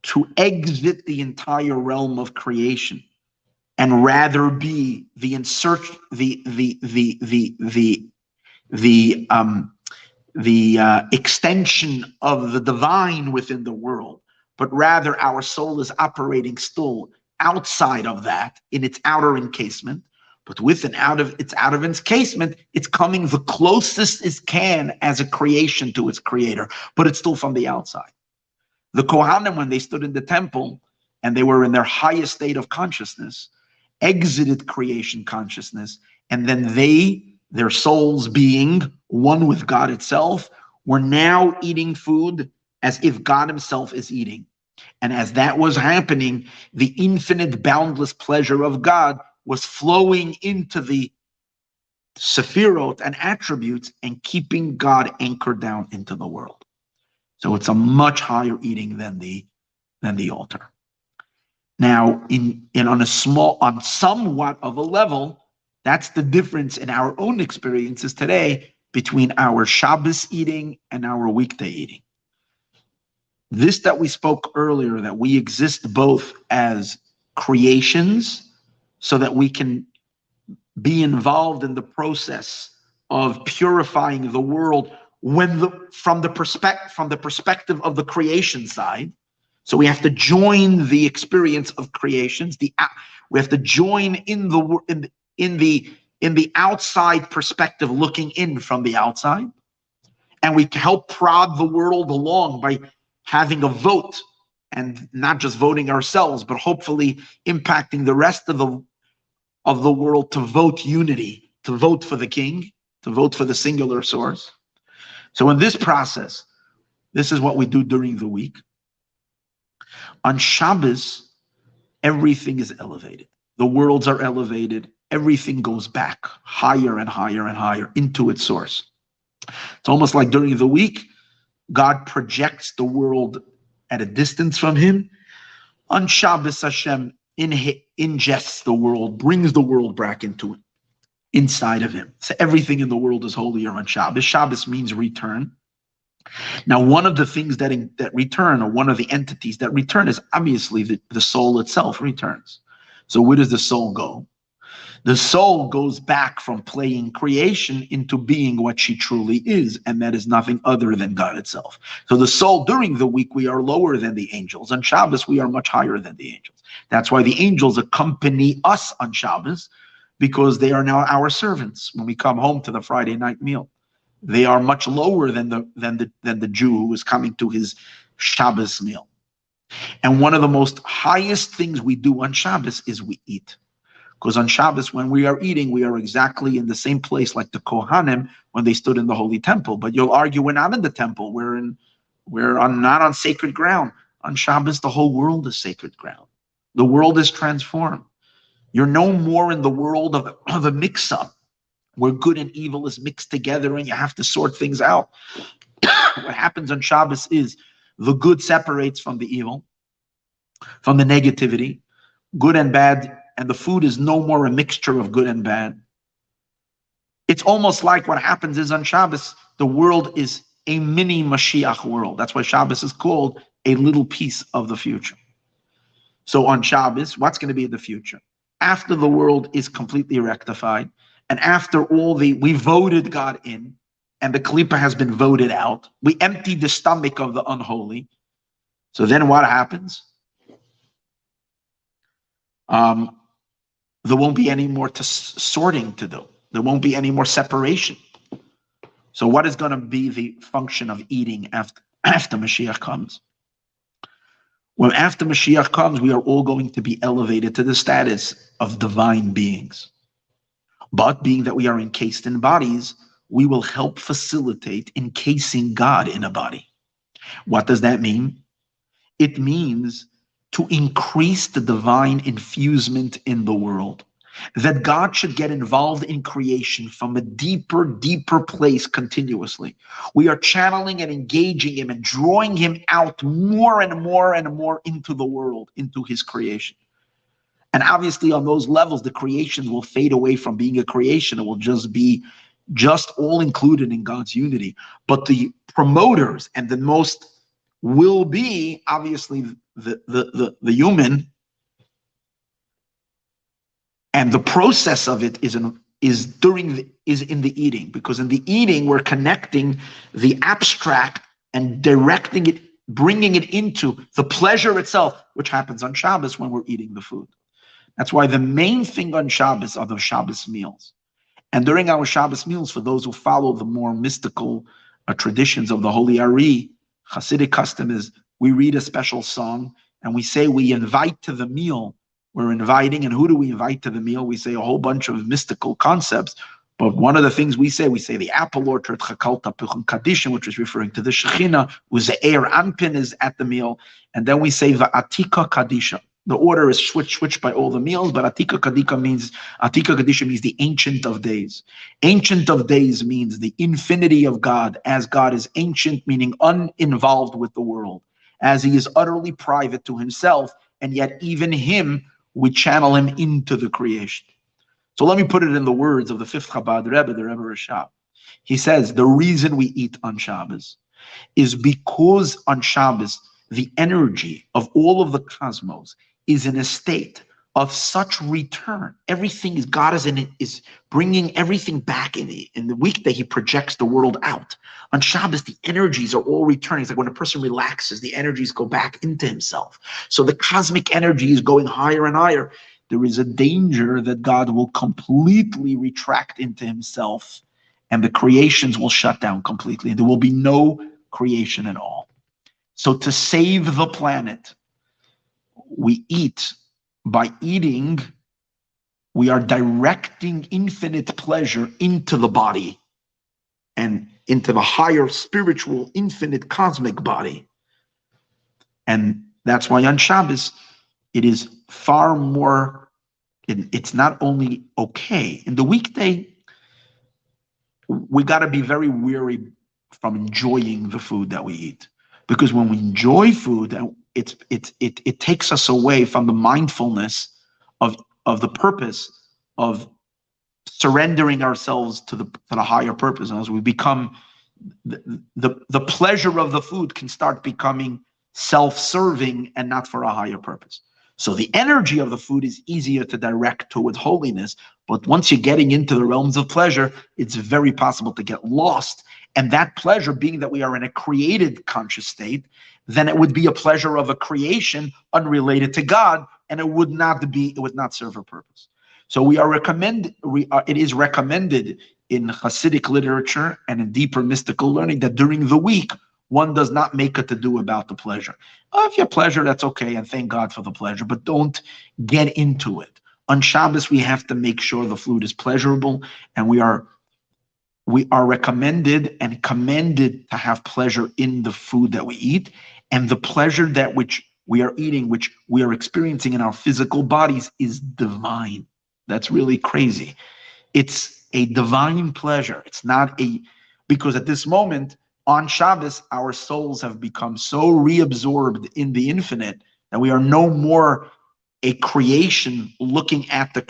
to exit the entire realm of creation and rather be the extension of the divine within the world, but rather our soul is operating still outside of that in its outer encasement. But with and out of its encasement, it's coming the closest it can as a creation to its creator, but it's still from the outside. The Kohanim, when they stood in the temple and they were in their highest state of consciousness, exited creation consciousness, and then their souls being one with God itself, were now eating food as if God himself is eating. And as that was happening, the infinite, boundless pleasure of God was flowing into the sephirot and attributes and keeping God anchored down into the world. So it's a much higher eating than the altar. Now, on somewhat of a level, that's the difference in our own experiences today between our Shabbos eating and our weekday eating. This that we spoke earlier, that we exist both as creations so that we can be involved in the process of purifying the world from the perspective of the creation side. So we have to join the experience of creations. We have to join in the outside perspective, looking in from the outside, and we help prod the world along by having a vote, and not just voting ourselves, but hopefully impacting the rest of the world to vote unity, to vote for the king, to vote for the singular source. So in this process, this is what we do during the week. On Shabbos, everything is elevated. The worlds are elevated. Everything goes back higher and higher and higher into its source. It's almost like during the week, God projects the world at a distance from him. On Shabbos, Hashem ingests the world, brings the world back into it, inside of him. So everything in the world is holier on Shabbos. Shabbos means return. Now, one of the things that return, or one of the entities that return, is obviously the soul itself returns. So where does the soul go? The soul goes back from playing creation into being what she truly is, and that is nothing other than God itself. So the soul, during the week, we are lower than the angels. On Shabbos, we are much higher than the angels. That's why the angels accompany us on Shabbos, because they are now our servants when we come home to the Friday night meal. They are much lower than the Jew who is coming to his Shabbos meal. And one of the most highest things we do on Shabbos is we eat. Because on Shabbos, when we are eating, we are exactly in the same place like the Kohanim when they stood in the holy temple. But you'll argue we're not in the temple. We're not on sacred ground. On Shabbos, the whole world is sacred ground. The world is transformed. You're no more in the world of a mix-up where good and evil is mixed together and you have to sort things out. What happens on Shabbos is the good separates from the evil, from the negativity, good and bad, and the food is no more a mixture of good and bad. It's almost like what happens is on Shabbos, the world is a mini Mashiach world. That's why Shabbos is called a little piece of the future. So on Shabbos, what's going to be in the future? After the world is completely rectified, and after we voted God in, and the Klippa has been voted out, we emptied the stomach of the unholy. So then what happens? Um, there won't be any more sorting to do. There won't be any more separation. So what is going to be the function of eating after Mashiach comes? When after Mashiach comes, we are all going to be elevated to the status of divine beings. But being that we are encased in bodies, we will help facilitate encasing God in a body. What does that mean? It means to increase the divine infusement in the world. That God should get involved in creation from a deeper, deeper place continuously. We are channeling and engaging him and drawing him out more and more and more into the world, into his creation. And obviously on those levels, the creation will fade away from being a creation. It will just be all included in God's unity. But the promoters and the most will be obviously the human, and the process of it is in the eating, because in the eating we're connecting the abstract and directing it, bringing it into the pleasure itself, which happens on Shabbos when we're eating the food. That's why the main thing on Shabbos are the Shabbos meals. And during our Shabbos meals, for those who follow the more mystical traditions of the Holy Ari, Hasidic custom is we read a special song and we say we invite to the meal. We're inviting, and who do we invite to the meal? We say a whole bunch of mystical concepts, but one of the things we say the apple orchard, Chakalta Puchum Kadishim, which is referring to the Shekhinah, who's the Eir Anpin is at the meal, and then we say Va'atika Kadisha. The order is switched by all the meals, but Atika Kadisha means the Ancient of Days. Ancient of Days means the infinity of God, as God is ancient, meaning uninvolved with the world, as he is utterly private to himself, and yet even him, we channel him into the creation. So let me put it in the words of the fifth Chabad Rebbe, the Rebbe Rashab. He says, the reason we eat on Shabbos is because on Shabbos, the energy of all of the cosmos is in a state of such return. Everything is, God is bringing everything back in the weekday. He projects the world out. On Shabbos, the energies are all returning. It's like when a person relaxes, the energies go back into himself. So the cosmic energy is going higher and higher. There is a danger that God will completely retract into himself and the creations will shut down completely. And there will be no creation at all. So to save the planet, we eat. By eating, we are directing infinite pleasure into the body and into the higher spiritual, infinite cosmic body. And that's why on Shabbos, it is far more, it's not only okay. In the weekday, we got to be very weary from enjoying the food that we eat. Because when we enjoy food, it takes us away from the mindfulness of the purpose of surrendering ourselves to the higher purpose. And as we become, the pleasure of the food can start becoming self-serving and not for a higher purpose. So the energy of the food is easier to direct towards holiness, but once you're getting into the realms of pleasure, it's very possible to get lost. And that pleasure, being that we are in a created conscious state, then it would be a pleasure of a creation unrelated to God, and it would not serve a purpose. So it is recommended in Hasidic literature and in deeper mystical learning that during the week, one does not make a to-do about the pleasure. If you have pleasure, that's okay, and thank God for the pleasure, but don't get into it. On Shabbos, we have to make sure the food is pleasurable, and we are recommended and commended to have pleasure in the food that we eat, and the pleasure that which we are eating, which we are experiencing in our physical bodies, is divine. That's really crazy. It's a divine pleasure. It's not because at this moment, on Shabbos, our souls have become so reabsorbed in the infinite that we are no more a creation looking at the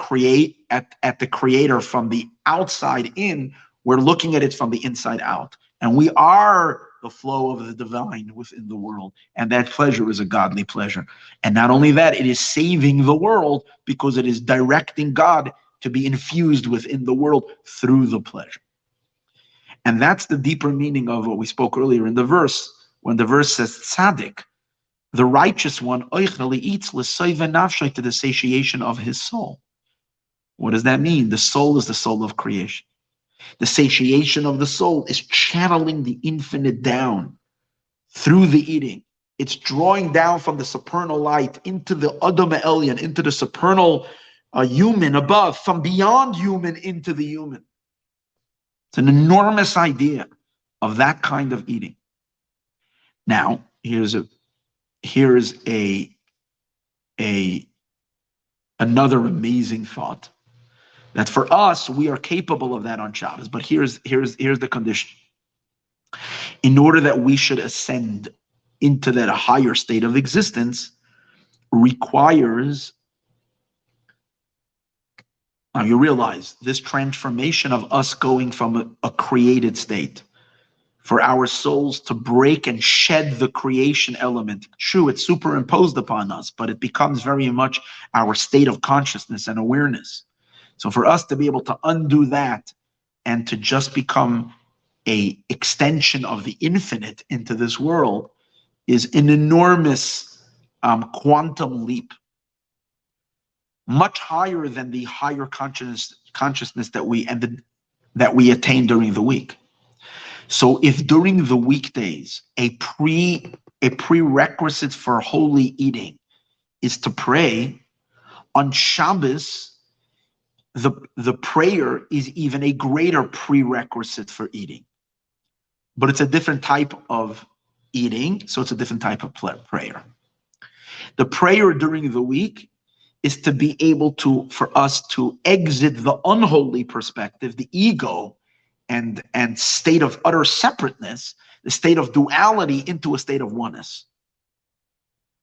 creator from the outside in. We're looking at it from the inside out. And we are the flow of the divine within the world. And that pleasure is a godly pleasure. And not only that, it is saving the world because it is directing God to be infused within the world through the pleasure. And that's the deeper meaning of what we spoke earlier in the verse, when the verse says tzaddik. the righteous one, oichel, he eats l'soiva nafshay, to the satiation of his soul. What does that mean? The soul is the soul of creation. The satiation of the soul is channeling the infinite down through the eating. It's drawing down from the supernal light into the Adam Elyon, into the supernal human above, from beyond human into the human. It's an enormous idea of that kind of eating. Now, here's another amazing thought, that for us, we are capable of that on Shabbos. But here's the condition. In order that we should ascend into that higher state of existence, requires, now you realize, this transformation of us going from a created state, for our souls to break and shed the creation element. True, it's superimposed upon us, but it becomes very much our state of consciousness and awareness. So for us to be able to undo that and to just become an extension of the infinite into this world is an enormous quantum leap, much higher than the higher consciousness that we attain during the week. So if during the weekdays a prerequisite for holy eating is to pray, on Shabbos the prayer is even a greater prerequisite for eating. But it's a different type of eating, so it's a different type of prayer. The prayer during the week is to be able to, for us to exit the unholy perspective, the ego, and state of utter separateness, the state of duality, into a state of oneness.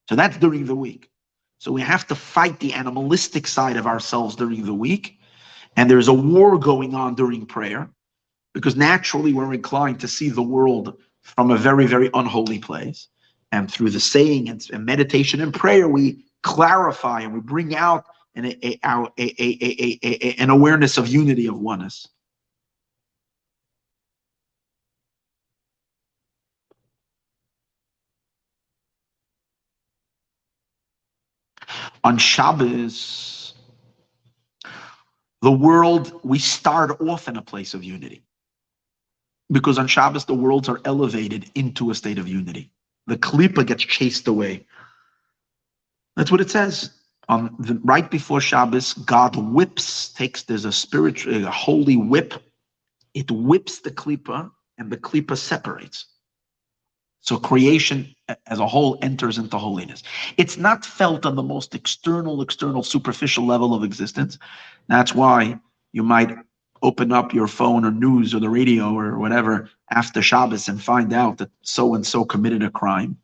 So that's during the week. So we have to fight the animalistic side of ourselves during the week, and there's a war going on during prayer, because naturally we're inclined to see the world from a very, very unholy place. And through the saying and meditation and prayer, we clarify and we bring out an awareness of unity, of oneness. On Shabbos, the world, we start off in a place of unity. Because on Shabbos, the worlds are elevated into a state of unity. The klipa gets chased away. That's what it says. Right before Shabbos, God there's a holy whip. It whips the klipa, and the klipa separates. So creation as a whole enters into holiness. It's not felt on the most external, superficial level of existence. That's why you might open up your phone or news or the radio or whatever after Shabbos and find out that so-and-so committed a crime,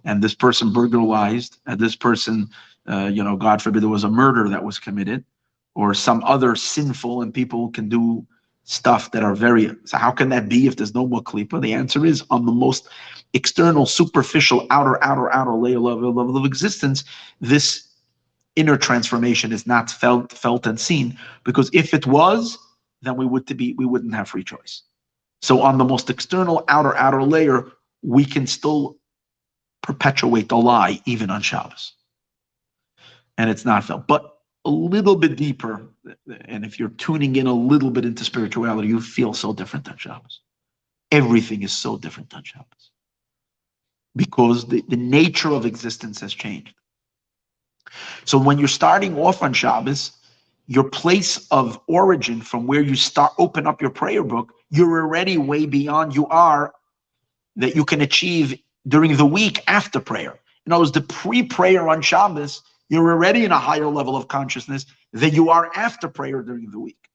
and this person burglarized, and this person, God forbid, there was a murder that was committed, or some other sinful, and people can do stuff that are so how can that be if there's no more klipa? The answer is, on the most external, superficial, outer layer level of existence, this inner transformation is not felt and seen, because if it was, then we wouldn't have free choice. So on the most external, outer layer, we can still perpetuate the lie even on Shabbos, and it's not felt. But a little bit deeper, and if you're tuning in a little bit into spirituality, you feel so different on Shabbos. Everything is so different on Shabbos, because the nature of existence has changed. So when you're starting off on Shabbos, your place of origin, from where you open up your prayer book, you're already way beyond that you can achieve during the week after prayer. In other words, the pre-prayer on Shabbos, you're already in a higher level of consciousness than you are after prayer during the week.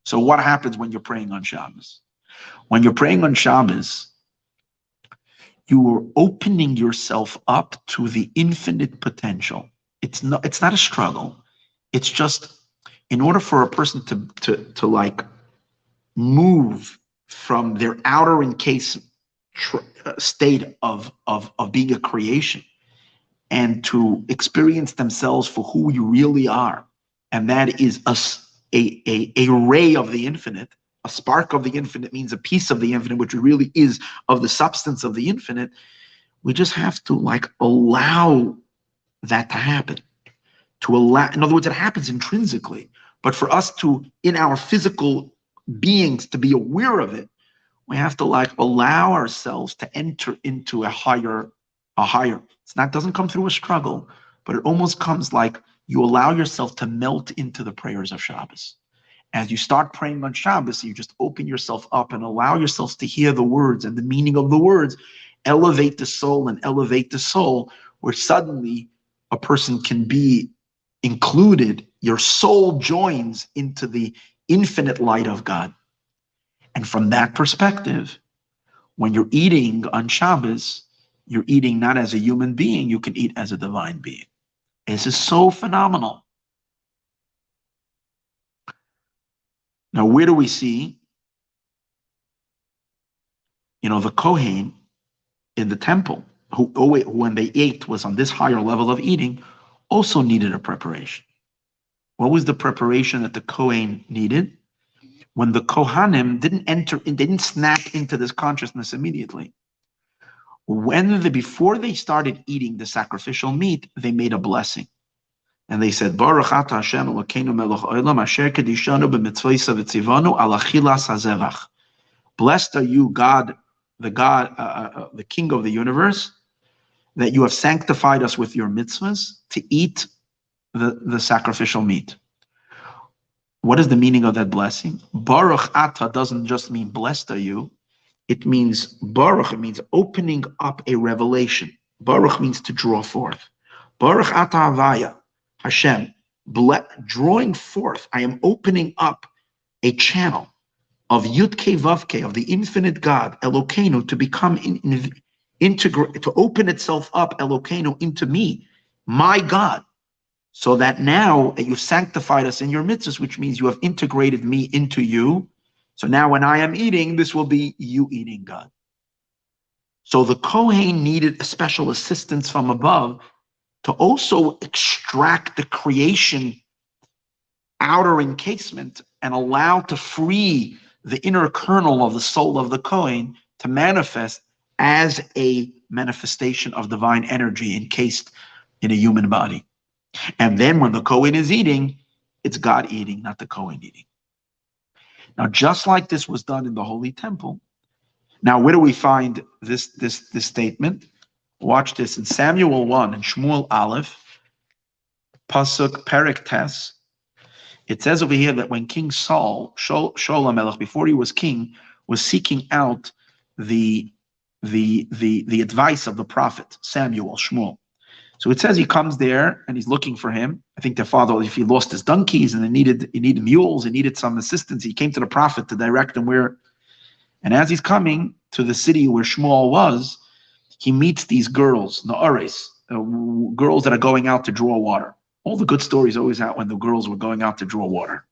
So what happens when you're praying on Shabbos? When you're praying on Shabbos, you are opening yourself up to the infinite potential. It's not a struggle. It's just, in order for a person to like move from their outer encased state of being a creation, and to experience themselves for who you really are, and that is a ray of the infinite. A spark of the infinite means a piece of the infinite, which really is of the substance of the infinite. We just have to allow that to happen. To allow, in other words, it happens intrinsically. But for us to, in our physical beings, to be aware of it, we have to allow ourselves to enter into a higher. It's not, doesn't come through a struggle, but it almost comes like you allow yourself to melt into the prayers of Shabbos. As you start praying on Shabbos, you just open yourself up and allow yourselves to hear the words and the meaning of the words, elevate the soul and elevate the soul, where suddenly a person can be included. Your soul joins into the infinite light of God. And from that perspective, when you're eating on Shabbos, you're eating not as a human being, you can eat as a divine being. This is so phenomenal. Now, where do we see, the Kohen in the temple, who when they ate was on this higher level of eating, also needed a preparation. What was the preparation that the Kohen needed? When the Kohanim didn't snap into this consciousness immediately. Before they started eating the sacrificial meat, they made a blessing. And they said, Baruch Ata Hashem Elokeinu melech haolam asher kedishanu b'mitzvosav v'tzivanu al achilas hazevach. Blessed are you, God, the King of the universe, that you have sanctified us with your mitzvahs to eat the sacrificial meat. What is the meaning of that blessing? Baruch Ata doesn't just mean blessed are you. It means Baruch, it means opening up a revelation. Baruch means to draw forth. Baruch Ata Havaya, Hashem, drawing forth. I am opening up a channel of Yud-Kei Vav-Kei, of the infinite God, Elokeinu, to become integrate, to open itself up, Elokeinu, into me, my God. So that now that you've sanctified us in your mitzvahs, which means you have integrated me into you. So now when I am eating, this will be you eating God. So the Kohen needed a special assistance from above to also extract the creation outer encasement and allow to free the inner kernel of the soul of the Kohen to manifest as a manifestation of divine energy encased in a human body. And then when the Kohen is eating, it's God eating, not the Kohen eating. Now, just like this was done in the Holy Temple, now where do we find this statement? Watch this in Samuel 1 and Shmuel Aleph, Pasuk Perek Tes. It says over here that when King Saul, Shaul HaMelech, before he was king, was seeking out the advice of the prophet Samuel, Shmuel. So it says he comes there and he's looking for him. I think their father, if he lost his donkeys and he needed mules, he needed some assistance, he came to the prophet to direct him where. And as he's coming to the city where Shmuel was, he meets these girls, Na'ares, girls that are going out to draw water. All the good stories always out when the girls were going out to draw water.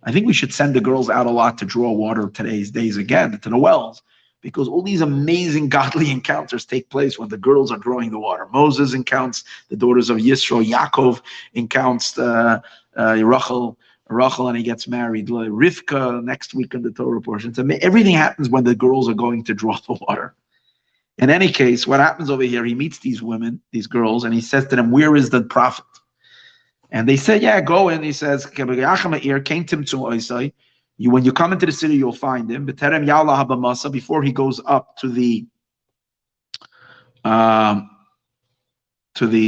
I think we should send the girls out a lot to draw water today's days again, to the wells, because all these amazing godly encounters take place when the girls are drawing the water. Moses encounters the daughters of Yisro. Yaakov encounters Rachel, and he gets married. Rivka next week in the Torah portion. So everything happens when the girls are going to draw the water. In any case, what happens over here, he meets these women, these girls, and he says to them, where is the prophet? And they said, yeah, go in. He says, when you come into the city, you'll find him. Before he goes up to the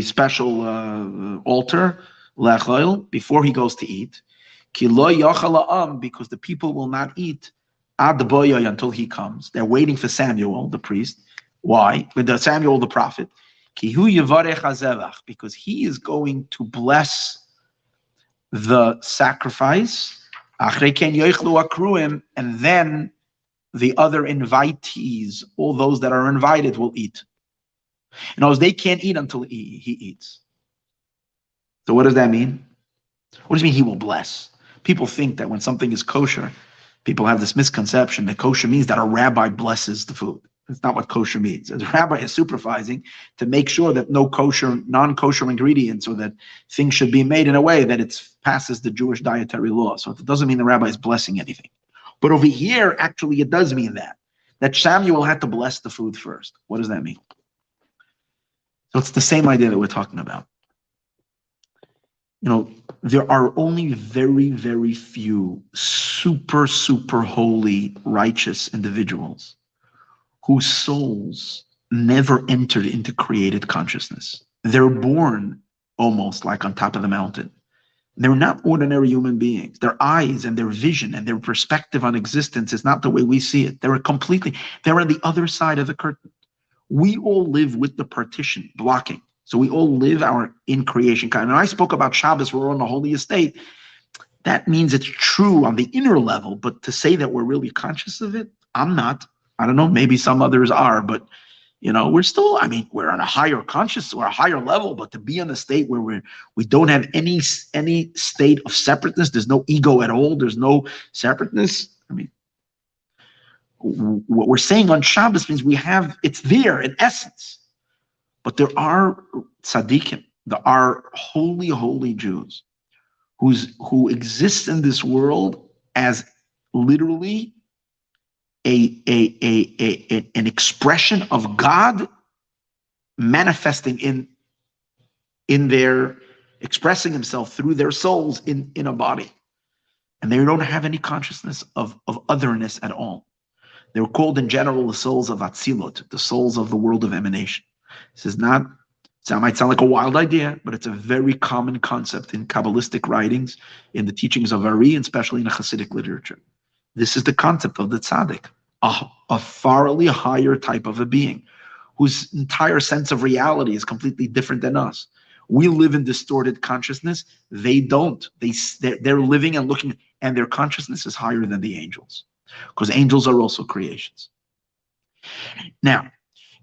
special altar, before he goes to eat, because the people will not eat until he comes. They're waiting for Samuel, the priest. Why? With Samuel, the prophet. Because he is going to bless the sacrifice, and then the other invitees, all those that are invited, will eat. In other words, they can't eat until he eats. So what does that mean? What does it mean he will bless? People think that when something is kosher, people have this misconception that kosher means that a rabbi blesses the food. That's not what kosher means. The rabbi is supervising to make sure that no kosher, non-kosher ingredients, or that things should be made in a way that it passes the Jewish dietary law. So it doesn't mean the rabbi is blessing anything. But over here, actually, it does mean that Samuel had to bless the food first. What does that mean? So it's the same idea that we're talking about. There are only very, very few super, super holy, righteous individuals whose souls never entered into created consciousness. They're born almost like on top of the mountain. They're not ordinary human beings. Their eyes and their vision and their perspective on existence is not the way we see it. They're on the other side of the curtain. We all live with the partition blocking. So we all live our in creation kind. And I spoke about Shabbos, we're on the holy estate. That means it's true on the inner level, but to say that we're really conscious of it, I'm not. I don't know, maybe some others are, but we're still, we're on a higher conscious or a higher level, but to be in a state where we don't have any state of separateness, there's no ego at all, there's no separateness. What we're saying on Shabbos means it's there in essence. But there are tzaddikim, there are holy, holy Jews who exist in this world as literally an expression of God manifesting in their expressing himself through their souls in a body. And they don't have any consciousness of otherness at all. They're called in general the souls of Atzilot, the souls of the world of emanation. This is not, it might sound like a wild idea, but it's a very common concept in Kabbalistic writings, in the teachings of Ari, and especially in the Hasidic literature. This is the concept of the tzaddik, a farly higher type of a being, whose entire sense of reality is completely different than us. We live in distorted consciousness. They don't. They're living and looking, and their consciousness is higher than the angels, because angels are also creations. Now,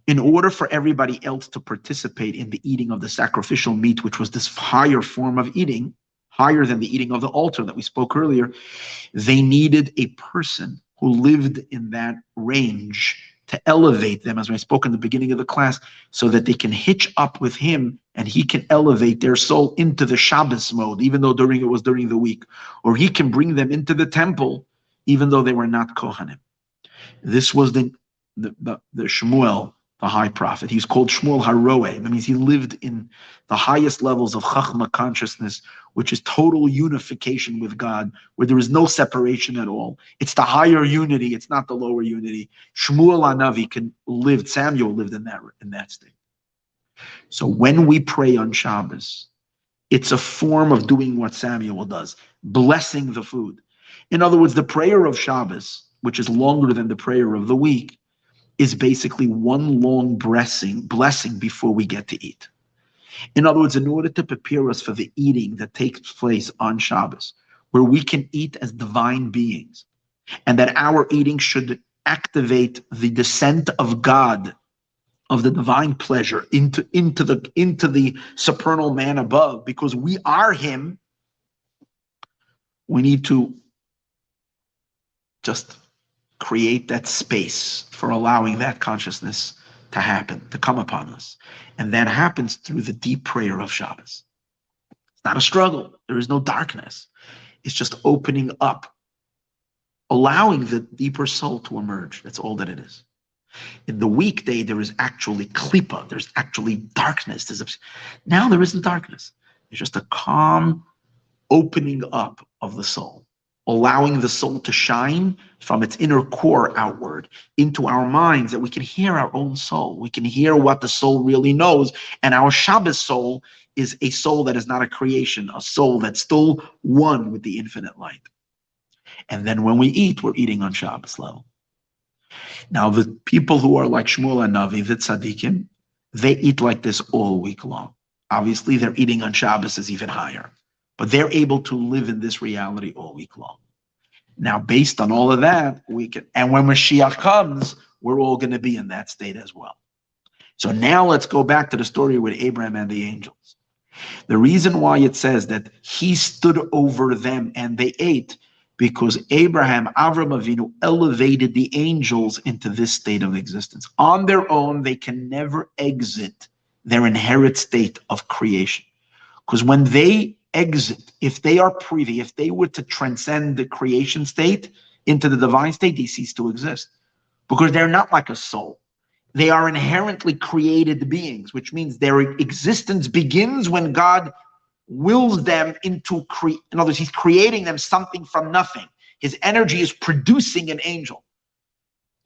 in order for everybody else to participate in the eating of the sacrificial meat, which was this higher form of eating, higher than the eating of the altar that we spoke earlier, they needed a person who lived in that range to elevate them, as I spoke in the beginning of the class, so that they can hitch up with him and he can elevate their soul into the Shabbos mode, even though it was during the week. Or he can bring them into the temple, even though they were not Kohanim. This was the Shmuel, the high prophet. He's called Shmuel HaRoeh. That means he lived in the highest levels of Chachma consciousness, which is total unification with God, where there is no separation at all. It's the higher unity, it's not the lower unity. Shmuel HaNavi Samuel lived in that state. So when we pray on Shabbos, it's a form of doing what Samuel does, blessing the food. In other words, the prayer of Shabbos, which is longer than the prayer of the week, is basically one long blessing before we get to eat. In other words, in order to prepare us for the eating that takes place on Shabbos, where we can eat as divine beings, and that our eating should activate the descent of God, of the divine pleasure into the supernal man above, because we are him, we need to just create that space for allowing that consciousness to happen, to come upon us. And that happens through the deep prayer of Shabbos. It's not a struggle. There is no darkness. It's just opening up, allowing the deeper soul to emerge. That's all that it is. In the weekday, there is actually klipa. There's actually darkness. Now there isn't darkness. It's just a calm opening up of the soul, allowing the soul to shine from its inner core outward into our minds, that we can hear our own soul. We can hear what the soul really knows. And our Shabbos soul is a soul that is not a creation, a soul that's still one with the infinite light. And then when we eat, we're eating on Shabbos level. Now, the people who are like Shmuel HaNavi, the tzaddikim, they eat like this all week long. Obviously, their eating on Shabbos is even higher, but they're able to live in this reality all week long. Now, based on all of that, and when Mashiach comes, we're all going to be in that state as well. So now let's go back to the story with Abraham and the angels. The reason why it says that he stood over them and they ate, because Avram Avinu, elevated the angels into this state of existence. On their own, they can never exit their inherent state of creation. Because when they exit, if they are privy, if they were to transcend the creation state into the divine state, they cease to exist. Because they're not like a soul. They are inherently created beings, which means their existence begins when God wills them into in other words, he's creating them something from nothing. His energy is producing an angel.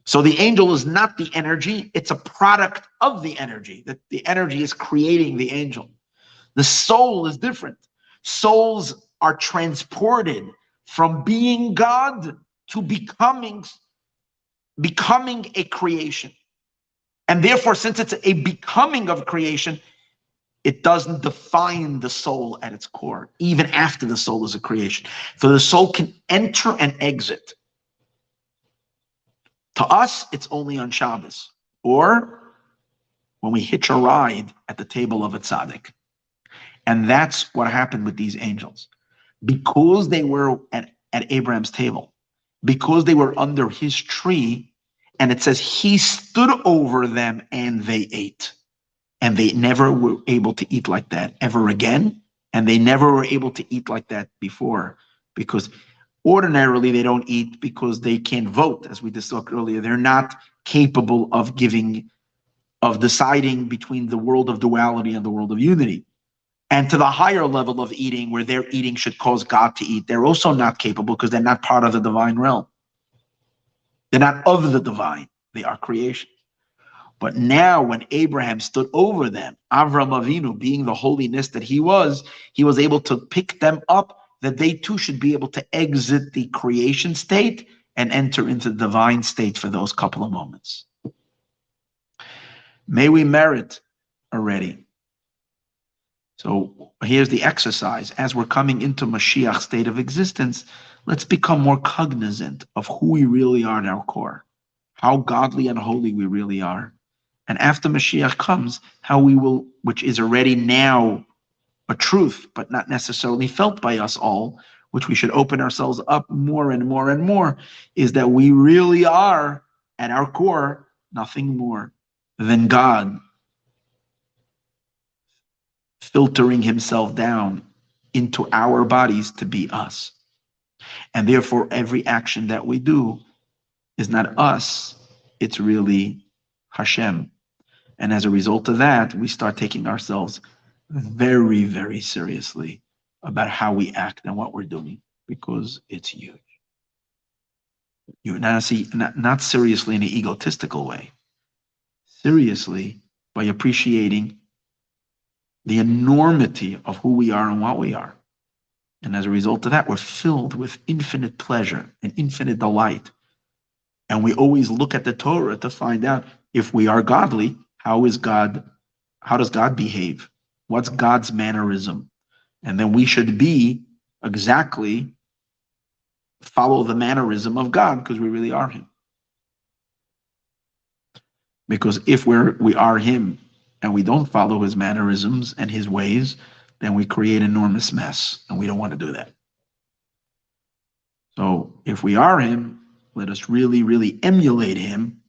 So the angel is not the energy, it's a product of the energy. That the energy is creating the angel. The soul is different. Souls are transported from being God to becoming a creation. And therefore, since it's a becoming of creation, it doesn't define the soul at its core, even after the soul is a creation. For the soul can enter and exit. To us, it's only on Shabbos, or when we hitch a ride at the table of a tzaddik. And that's what happened with these angels. Because they were at Abraham's table, because they were under his tree, and it says he stood over them and they ate. And they never were able to eat like that ever again. And they never were able to eat like that before, because ordinarily they don't eat because they can't vote, as we discussed earlier. They're not capable of deciding between the world of duality and the world of unity. And to the higher level of eating, where their eating should cause God to eat, they're also not capable because they're not part of the divine realm. They're not of the divine. They are creation. But now when Abraham stood over them, Avram Avinu, being the holiness that he was able to pick them up, that they too should be able to exit the creation state and enter into the divine state for those couple of moments. May we merit already. So here's the exercise. As we're coming into Mashiach state of existence, let's become more cognizant of who we really are in our core, how godly and holy we really are. And after Mashiach comes, how we will, which is already now a truth, but not necessarily felt by us all, which we should open ourselves up more and more and more, is that we really are, at our core, nothing more than God filtering himself down into our bodies to be us. And therefore, every action that we do is not us, it's really Hashem. And as a result of that, we start taking ourselves very, very seriously about how we act and what we're doing, because it's huge. You now see, not seriously in an egotistical way, seriously by appreciating the enormity of who we are and what we are. And as a result of that, we're filled with infinite pleasure and infinite delight. And we always look at the Torah to find out if we are godly, how does God behave? What's God's mannerism? And then we should be exactly follow the mannerism of God, because we really are him. Because if we are him and we don't follow his mannerisms and his ways, then we create enormous mess, and we don't want to do that. So if we are him, let us really, really emulate him.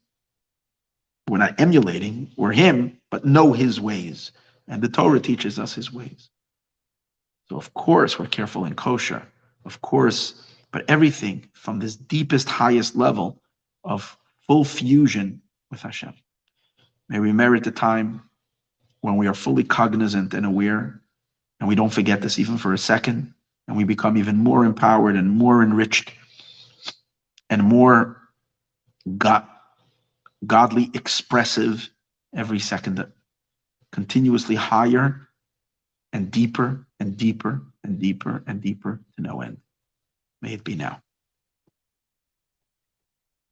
We're not emulating, we're him, but know his ways. And the Torah teaches us his ways. So of course we're careful in kosher, of course, but everything from this deepest, highest level of full fusion with Hashem. May we merit the time when we are fully cognizant and aware, and we don't forget this even for a second, and we become even more empowered and more enriched and more godly expressive every second, continuously higher and deeper and deeper and deeper and deeper to no end. May it be now.